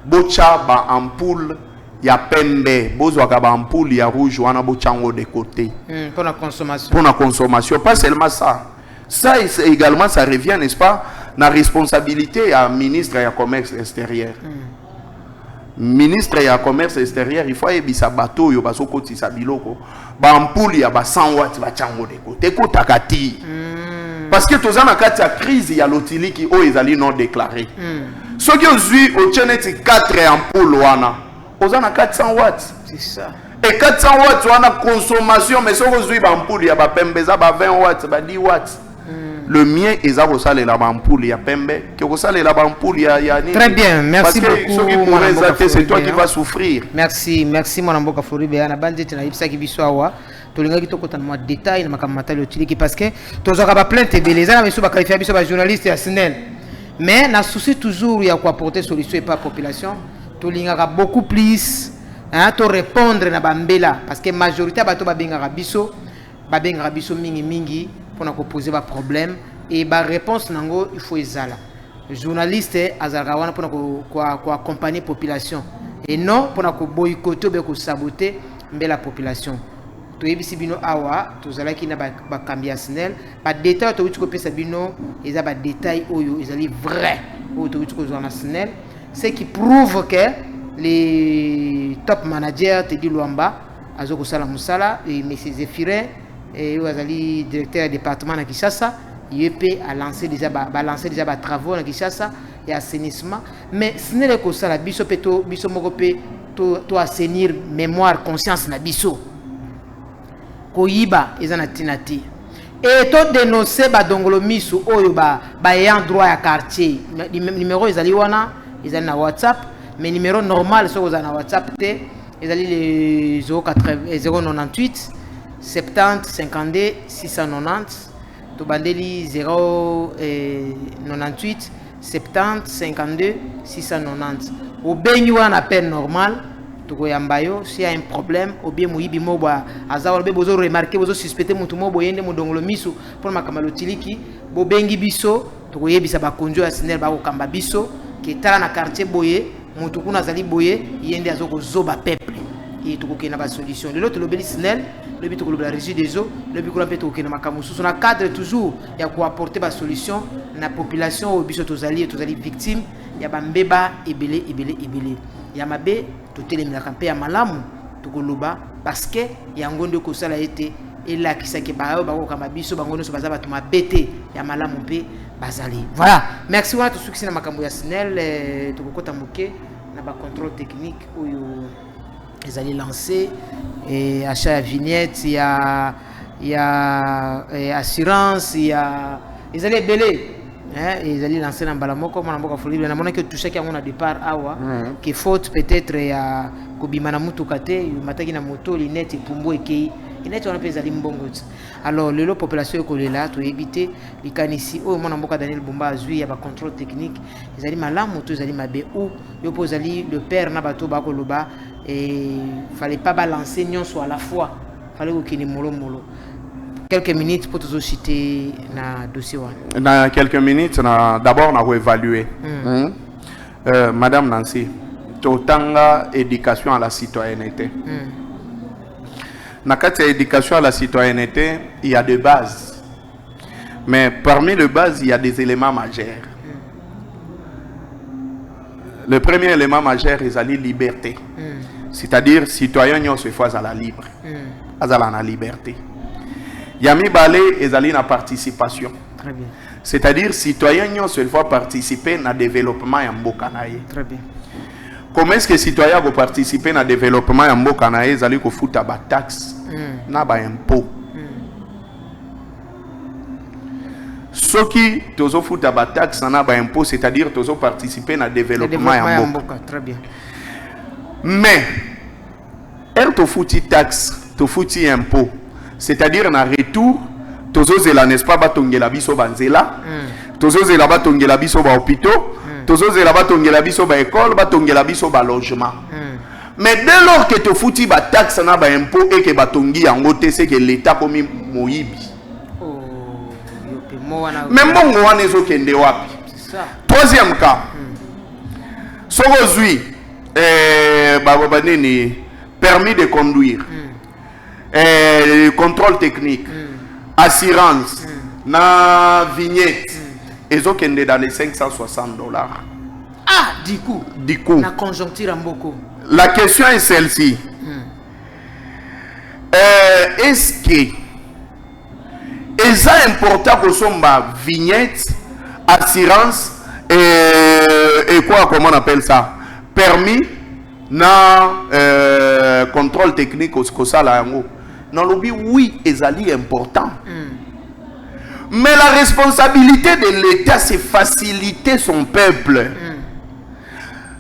bocha ba ampoule ya pembe bozwaka ba ampoule ya rouge wana bochango de côté pour la consommation. Pour la consommation, pas seulement ça. Ça également, ça revient, n'est-ce pas, la responsabilité à ministre et à commerce extérieur. Ministre et à commerce extérieur, il faut que ça bateau, il faut que ça biloko. Ba ampoule ya ba 100 watts ba chango de côté. Kotakati. Parce que tous en cas de crise, il y a l'otili qui est non déclaré. Ceux qui ont vu au Tchénéti 4 ampoules wana, aux en 400 watts. C'est ça. Et 400 watts, on a consommation, mais si on a une ampoule, il y a 20 watts, 10 watts. Le mien, il y a une ampoule, il y a pembe. Très bien, merci beaucoup. C'est toi qui vas souffrir. Merci, merci, mon amboka Floride. Il y a une bande de gens qui vivent à tolinga kitoko tellement détail na makamata le tiliki parce que tozaka ba plainte beleza na biso ba qualifier biso ba journaliste ya SNEL mais na souci toujours ya ko apporter solution et pas population tolinga beaucoup plus hein to répondre na bambela parce que majorité bato ba benga biso mingi mingi pour na ko poser ba problème et ba réponse nango il faut ezala journaliste azalaka wana pour na ko accompagner population et non pour na ko boycotter be ko saboter mbela population. Toyebisi bino awa tozalaki na ba kambia SNEL ba détail to witiko pesa bino eza ba détail oyo ezali vrai oyo to witiko zo na SNEL ce qui prouve que les top managers te di Luamba azoko sala musala et monsieur Zéphirin et azali directeur du département na Kinshasa yep a lancé déjà ba travaux na Kinshasa et assainissement mais SNEL ko sala biso peto biso moko pe to assainir mémoire conscience na biso koyiba ezana tinati et to dénoncer ba dongolo misu oyo ba ayant droit à quartier numéro ezali wana ezali na WhatsApp mais numéro normal so ozana na WhatsApp te ezali le 098 70 52 690 to bandeli 098 70 52 690 au benyi wana appel normal. S'il y a un problème, ou bien Mouibi Moba, Azawal Bebozo remarqué, vous suspectez Moutumobo, Yende Moudongolo Miso, pour ma Kamalotiliki, Bobengi Biso, Togoye Bisaba Konjo à Snel Bao Kamba Biso, qui est à la quartier Boye, Moutoukuna Zali Boye, Yende Azoko Zoba Peuple, et Tokoke n'a pas de solution. Le l'autre, le Béli Snel, le Bito la régie des eaux, le Bikola Petoke n'a pas sous son cadre toujours, il y a quoi apporter la solution, la population, au Biso Tozali, Tozali victime, il y a Bambeba, Ebele. Yamabe tout les campé ya malamu tukoloba parce que yangonde ko sala été et là qui sait que ba kama biso bangono so bazaba tuma bete ya malamu pe bazali voilà merci wana to succès na makambo ya SNEL tukokota moke na ba contrôle technique oyo ezali lancé et achat ya vignette ya assurance ya ezali belé. Ils allaient lancer dans Balamoko, mon amboka Floride. Na mona que tout ça qui a mon départ awa, qui faute peut-être ya Kobimana Mutukate, mataki na moto, l'inet et Pumbo et Kei, l'inet on appelle Zalim Bongot. Alors le lot population est là, tu éviter les canissi. Oh mon amboka Daniel Bumba Azui, il y a pas contrôle technique. Ils allaient malam, moto ils allaient mabé ou yo pose ali le père na bato bakoloba et fallait pas balancer nion soit à la fois, fallait au kini molo. Quelques minutes pour te citer na dossier. Dans quelques minutes, d'abord, on a évalué. Madame Nancy, totanga éducation à la citoyenneté. Dans l'éducation à la citoyenneté, il y a des bases. Mais parmi les bases, il y a des éléments majeurs. Le premier élément majeur, c'est la liberté. C'est-à-dire, citoyen, on se fait à la libre. À la liberté. Yami Balé est allé dans la participation. Très bien. C'est-à-dire, citoyens se fois participer dans le développement en Bokanaye. Très bien. Comment est-ce que les citoyens vont participer dans le développement en Bokanaye? Ils allaient foutre des taxes, des impôts. Ceux qui foutent des taxes, des impôts, c'est-à-dire qu'ils participer dans le développement en Boka. Très bien. Mais, elle te fout des taxes, te fout des impôts. C'est-à-dire, en retour, tozo zela n'est-ce pas batongela biso banzela, tozo zela batongela biso ba hôpitaux, tozo zela batongela biso ba école, batongela biso ba logement. Mais dès lors que tu fouti ba taxe na ba impôt et que batongi yango te, c'est que l'État komi moyibi. Même bon wana ezo kende wapi. Troisième cas. Soko zui permis de conduire, contrôle technique, assurance, na vignette, et ont est dans les $560. Ah, du coup. La conjoncture en beaucoup. La question est celle-ci. Est-ce que c'est important que ce soit vignette, assurance et quoi, comment on appelle ça, permis, na contrôle technique au ça là non lobby oui est important mais la responsabilité de l'État c'est faciliter son peuple,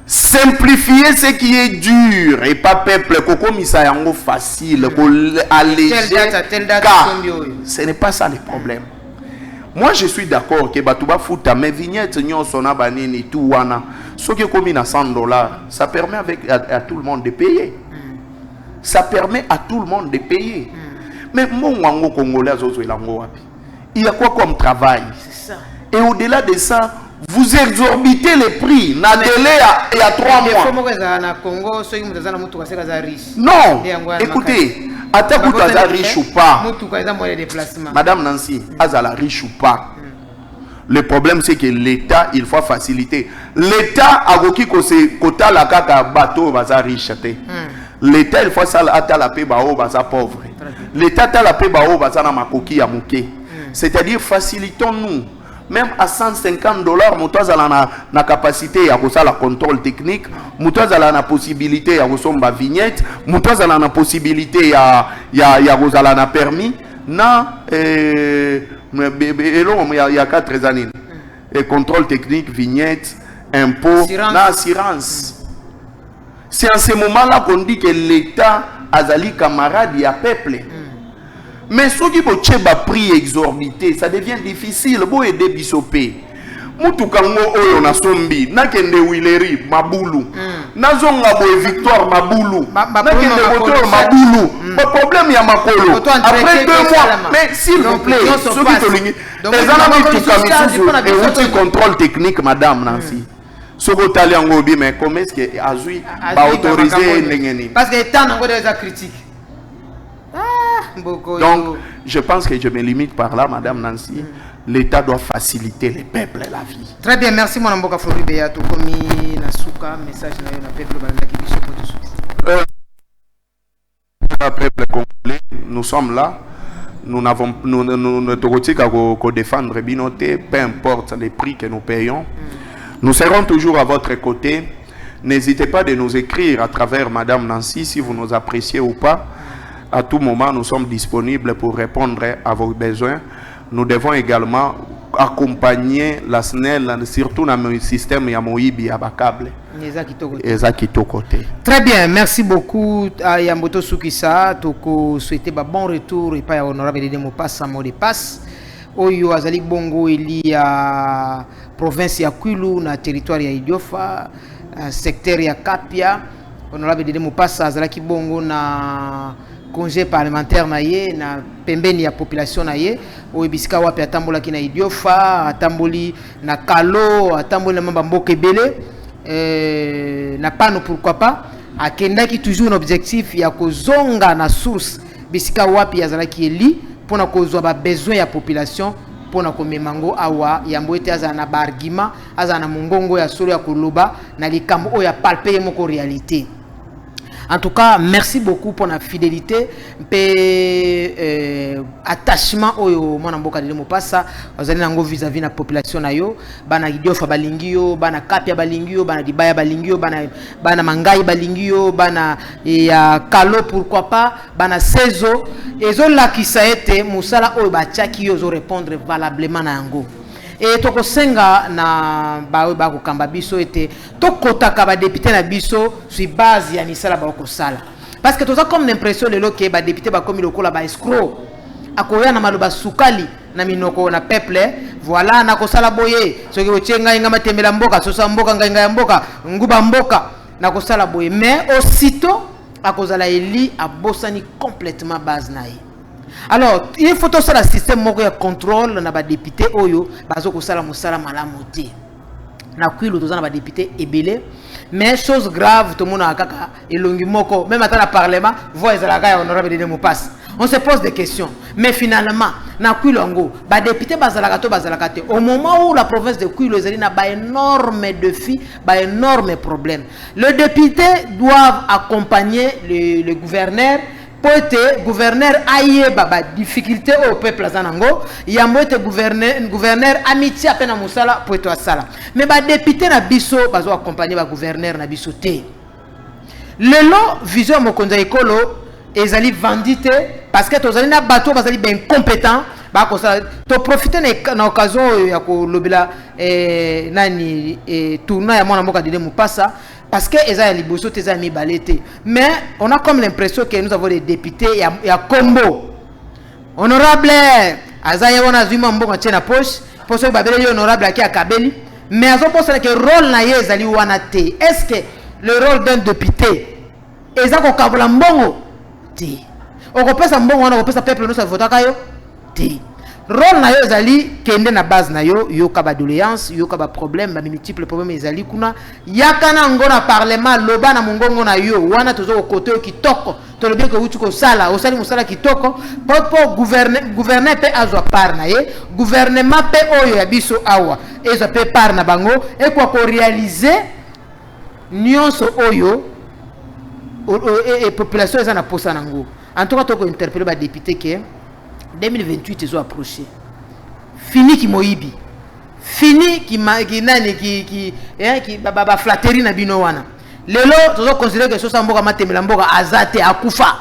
simplifier ce qui est dur et pas peuple comme ça yango facile alléger car ce n'est pas ça le problème. Moi je suis d'accord que batuba futa mais vignette nyonso na banini tout wana ce qui est commis à $100, ça permet à tout le monde de payer. Ça permet à tout le monde de payer. Mais mon wango congolais il y a quoi comme travail? C'est ça. Et au-delà de ça, vous exorbitez les prix. Na délai et à 3 mois. Non, écoutez, à ta bout riche ou pas, Madame Nancy, azala riche ou pas. Le problème c'est que l'État, il faut faciliter. L'État a goki kota la kaka bateau baza riche. L'État il faut ça ata la paix bao baza pauvre. L'État ta la paix bao baza na makoki ya muke. C'est-à-dire facilitons-nous. Même à $150, mutoza la capacité à la contrôle technique, mutoza la possibilité à la vignette, mutoza la possibilité à la permis. Na il y a 4 années. Et contrôle technique, vignette, impôt, assurance. C'est en ce moment-là qu'on dit que l'État a des camarades et a peuple. Mais ceux qui ont un prix exorbité, ça devient difficile. Pour aider Bissopé. Moutukango oyo na sombi, na kende Wileri, Mabulu. Na zonga boy Victoire, Mabulu. Na kende Votor, Mabulu. Le problème il y a Makolo. Après 2 mois, mais s'il vous plaît, ceux qui te lignes, les amis et vous contrôle technique, Madame Nancy. Ce que tu as dit, mais comment est-ce que Azui va autoriser Nengeni? Parce que tant encore des critiques. Donc, je pense que je me limite par là, Madame Nancy. L'État doit faciliter les peuples et la vie. Très bien, merci mon amboka Flori Beyato. Komi Nasuka, message na peuple balaki biso pour tout suite. Peuple congolais, nous sommes là. Nous n'avons qu'à défendre Binoté, peu importe les prix que nous payons. Nous serons toujours à votre côté. N'hésitez pas de nous écrire à travers Madame Nancy si vous nous appréciez ou pas. À tout moment, nous sommes disponibles pour répondre à vos besoins. Nous devons également accompagner la SNEL, surtout dans le système Yamoïbi à Bakable. Très bien, merci beaucoup à Yamboto Soukissa. Toko souhaiter bon retour et pas honorable de Mopassa mot passe. Oyo azali bongo ili ya province ya Kwilu na territoire ya Idiofa, secteur ya Kapia. Honorable de Mopassa azalaki bongo na congé parlementaire na ye na pembeni ya population na ye oyo bisika wapi atambola ki na Idiofa, atamboli na Kalo, atamboli na mamba mboka ebele na pano pourquoi pas akendaki toujours un objectif ya kozonga na source bisika wapi azalaki eli pona kozwa ba besoin ya population pona komemango awa yambo ete aza na ba argument aza na mongongo ya solo ya koloba na likambo oyo ya palper moko réalité. En tout cas, merci beaucoup pour la fidélité et attachement au Mwanamboka de Mopassa. Vous allez vis-à-vis de la population nayo, bana Idiofa balingio, bana Kapia balingio, bana Dibaya balingio, bana Mangai balingio, bana ya Kalo pourquoi pas, bana Sezo. Et zo la qui ça été musala oyo ba tchaki yo zo répondre valablement na yango. Et toko senga na ba ko kamba biso ete to kota ka ba député na biso sur base ya misala ba ko sala parce que toza comme l'impression le loke ba député ba comme lokola ba escroc akoya na maloba sukali na minoko na peuple voilà na ko sala boye soki ochenga inga matembela mboka sosa mboka nganga ya mboka nguba mboka na ko sala boye mais aussitôt akozala eli abosani complètement base na ye. Alors, il faut tout ça le système de contrôle na ba député oyo bazo ko sala musala malamu te. na Kwilu tozana ba député ebele mais chose grave tout le monde a kaka elongi moko même à la parlement voix ezalaka ya honorable Dédé Mopassa. On se pose des questions mais finalement na Kwilu ngo ba député bazalaka to bazalaka te au moment où la province de Kwilu ezali na ba énorme défi ba énorme problème. Le député doivent accompagner le gouverneur pour être gouverneur aïe baba difficulté au peuple azanango yambo être gouverneur amitié apena musala pour être sala mais ba député na biso bazo accompagner ba gouverneur na biso te lelo vision mokonza ekolo ezali vandité parce que tozali na bato bazali ben compétent ba ko ça to profiter na occasion ya ko lobela nani tournoi ya mwana mboka Dédé Mopassa parce que eza ya liboso te eza mi balete mais on a comme l'impression que nous avons des députés ya combo honorable azaya wana zuma mbongo tena poche pour ça babeli honorable aki akabeli mais azo penser que rôle na ye ezali wana te est-ce que le rôle d'un député eza ko kabula mbongo te okopesa mbongo wana okopesa peuple no sa votaka yo te rôle na yo ezali kende na base na yo yoka ba doléance yoka ba problème ba multiple problème ezali kuna yakana ngona parlement loba na mongongo na yo wana tozo côté kitoko to lobi ko uti ko sala osali musala kitoko pour gouverner pe azwa par na ye gouvernement pe oyo ya biso awa ezo pe par na bango e kwa ko réaliser nyonso oyo et population eza na posa nango en tout cas to ko interpeller ba député que 2028 ils ont approché. Fini qui moibi. Fini qui nani qui baba flatterie na bino wana. Lelo tozo considérer que sosa mboka matemela mboka azate akufa.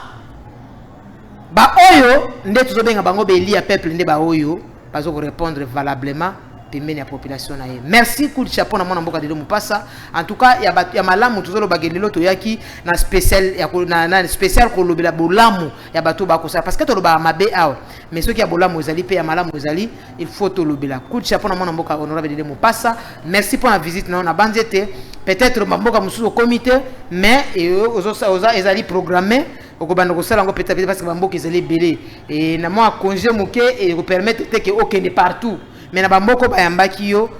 Ba oyo nde tozo benga bango beli ya peuple nde ba oyo bazo ko répondre valablement pembeni ya population na ye. Merci coup de chapeau na mwana mboka Dédé Mopassa. En tout cas ya malamu tozo lo bagelelo to yaki na spécial ya na spécial ko lobela bolamu ya bato ba ko ça parce que to lo ba mabe awa. Mais ceux qui a bolamu ezali pe ya malamu ezali il faut to lobela. Coup de chapeau na mwana mboka honorable Dédé Mopassa. Merci pour la visite na banzete. Peut-être mboka mususu au comité mais oza ezali programmé okobanda ko sala ngo peut-être parce que mboka ezali belé et na moi congé moké et ko permettre que okende partout. Mais na bamboko bayambaki yo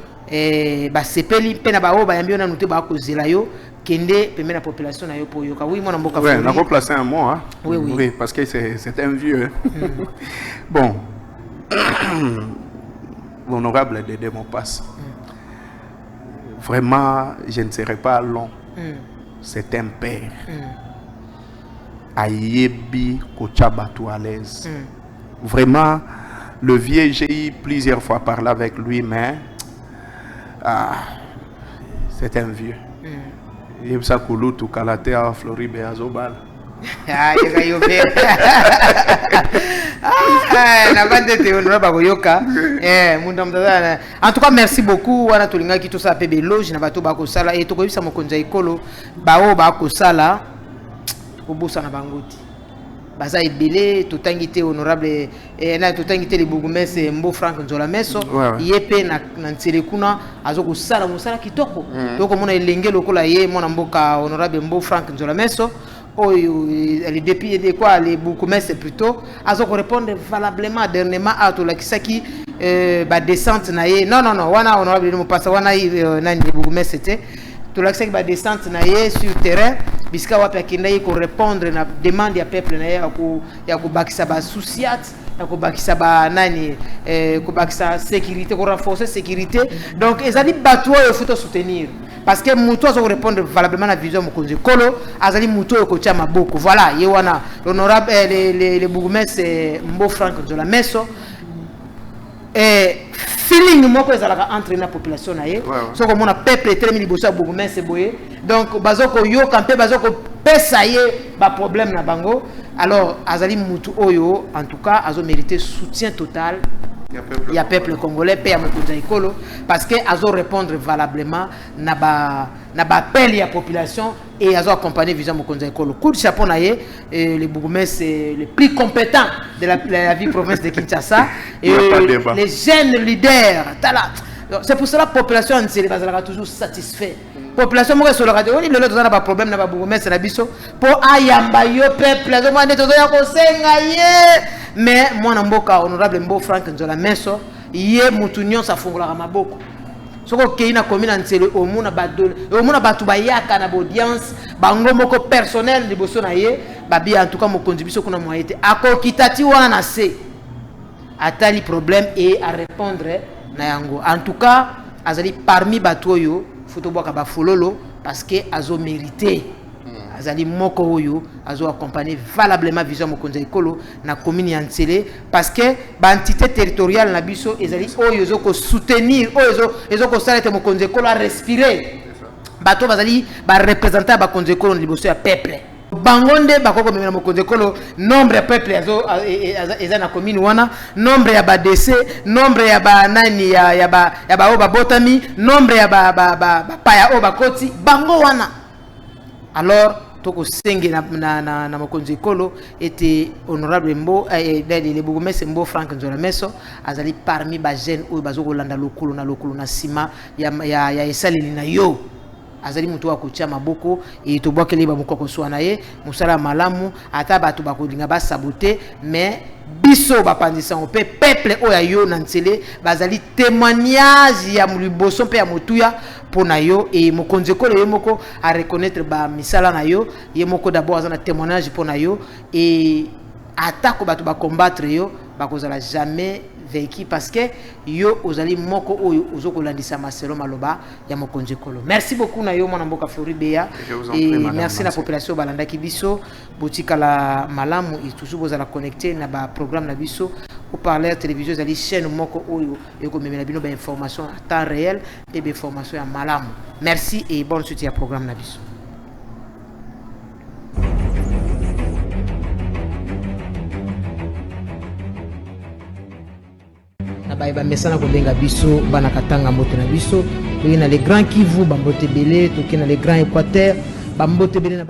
ba sepeli pe na bawo bayambi na nuté ba ko zela yo kende pembe na population na yo po yoka oui mon mboka ouais na placer un mot hein oui parce que c'est un vieux bon l'honorable Dédé Mopassa vraiment je ne serai pas long c'est un père ayebi kochaba tout à l'aise vraiment. Le vieux, j'ai eu plusieurs fois parlé avec lui, mais c'est un vieux. Il y a Koulou, tout Kalaté, à Floride, à Zobal. En tout cas, merci beaucoup. On a tout le monde qui tout ça a loge, na bato bako sala et to ko bisa mokonza ekolo bao bako sala obusa na bangoti. Baza ebele totangité honorable na totangité le bourgmestre Mbo Frank Nzola Meso yepe na ntsele kuna azoko sala musala kitoko donc mona elenge lokola ye mona mboka honorable Mbo Frank Nzola Meso oyo les députés de quoi les bourgmestre plutôt azoko répondre valablement dernièrement à to la kisaki ba descente na ye non wana honorable Mopassa wana nani bourgmestre c'était to la kisaki ba descente na ye sur terrain biska wapi akenda ko répondre na demande ya peuple na ya ko bakisa ba souciat ya ko bakisa ba nani ko bakisa sécurité ko renforcer sécurité donc ezali bato yo faut soutenir parce que muto azo répondre valablement na vision mokonzi kolo azali muto ko tia maboko voilà ye wana l'honorable les bourgmestre Mbo Frank Nzola Meso feeling moko ezalaka entre la population na ye so ko mona peuple etelemi liboso ya bourgmestre boye donc bazoko yo campé bazoko pesa ye ba problème na bango alors azali mutu oyo en tout cas azo mériter soutien total ya peuple congolais pe ya mokonza ekolo parce que azo répondre valablement na ba appel ya population et azo accompagner vision mokonza ekolo coup de chapeau na ye les bourgmestres les plus compétents de la vie province de Kinshasa et les jeunes leaders c'est pour cela la population en Ntsele bazalaka toujours satisfait population moko sur le radio on lelo tozana ba problème na ba bourgmestre na biso pour ayamba yo peuple azo mande tozo ya ko senga ye mais mwana mboka honorable Mbo Frank Nzola Meso ye mutu nyonso afungolaka maboko soko kei na commune Ntsele omuna batu bayaka na audience bango moko personnel liboso na ye babi en tout cas mokonzi biso kuna moyete akokitati wana na se atali problème et à répondre na yango en tout cas azali parmi batu oyo foto boka ba fololo parce que azo mérité azali moko oyo azo accompagner valablement vision mokonzi ekolo na commune ya Ntsele parce que ba entité territoriale na biso ezali oyo zo ko soutenir oyo zo ko salete mokonzi ekolo a respirer bato bazali ba représenter ba mokonzi ekolo liboso ya peuple bangonde bakoko memela mokonzi ekolo nombre ya peuple eza na commune wana nombre ya ba DC nombre ya ba nani ya ba oba botami nombre ya ba paya oba koti bango wana alors toko senge na mokonzi ekolo était honorable Mbo le bourgmestre Mbo Frank Nzola Meso azali parmi ba jeunes oyo bazoko landa lokolo na sima ya esaleli na yo azali mutu wa kutia maboko et to bokele ba mukoko swana ye musala malamu ata bato bakolinga ba saboter mais biso bapandisa pe peuple oya yo na Ntsele bazali témoignage ya muliboso pe ya mutuya pona yo et mokonzi ekolo ye moko a reconnaître ba misala na yo ye moko d'abord azana témoignage pona yo et atako bato ba combattre yo bakozala jamais vaincu parce que yo ozali moko oyo ozokolandisa maselo maloba ya mokonzi ekolo. Merci beaucoup na yo mwana mboka Floribea et merci na population balanda ki biso botika la malamu et toujours bozala connecté na ba programme na biso au parler télévision zali chaîne moko oyo eko memela bino ba information à temps réel et ba information ya malamu. Merci et bonne suite ya programme na biso. Ba mesana ko benga biso bana katanga mbote na biso toki na les grands Kivu bambote belé toki na les grands Équateur bambote belé na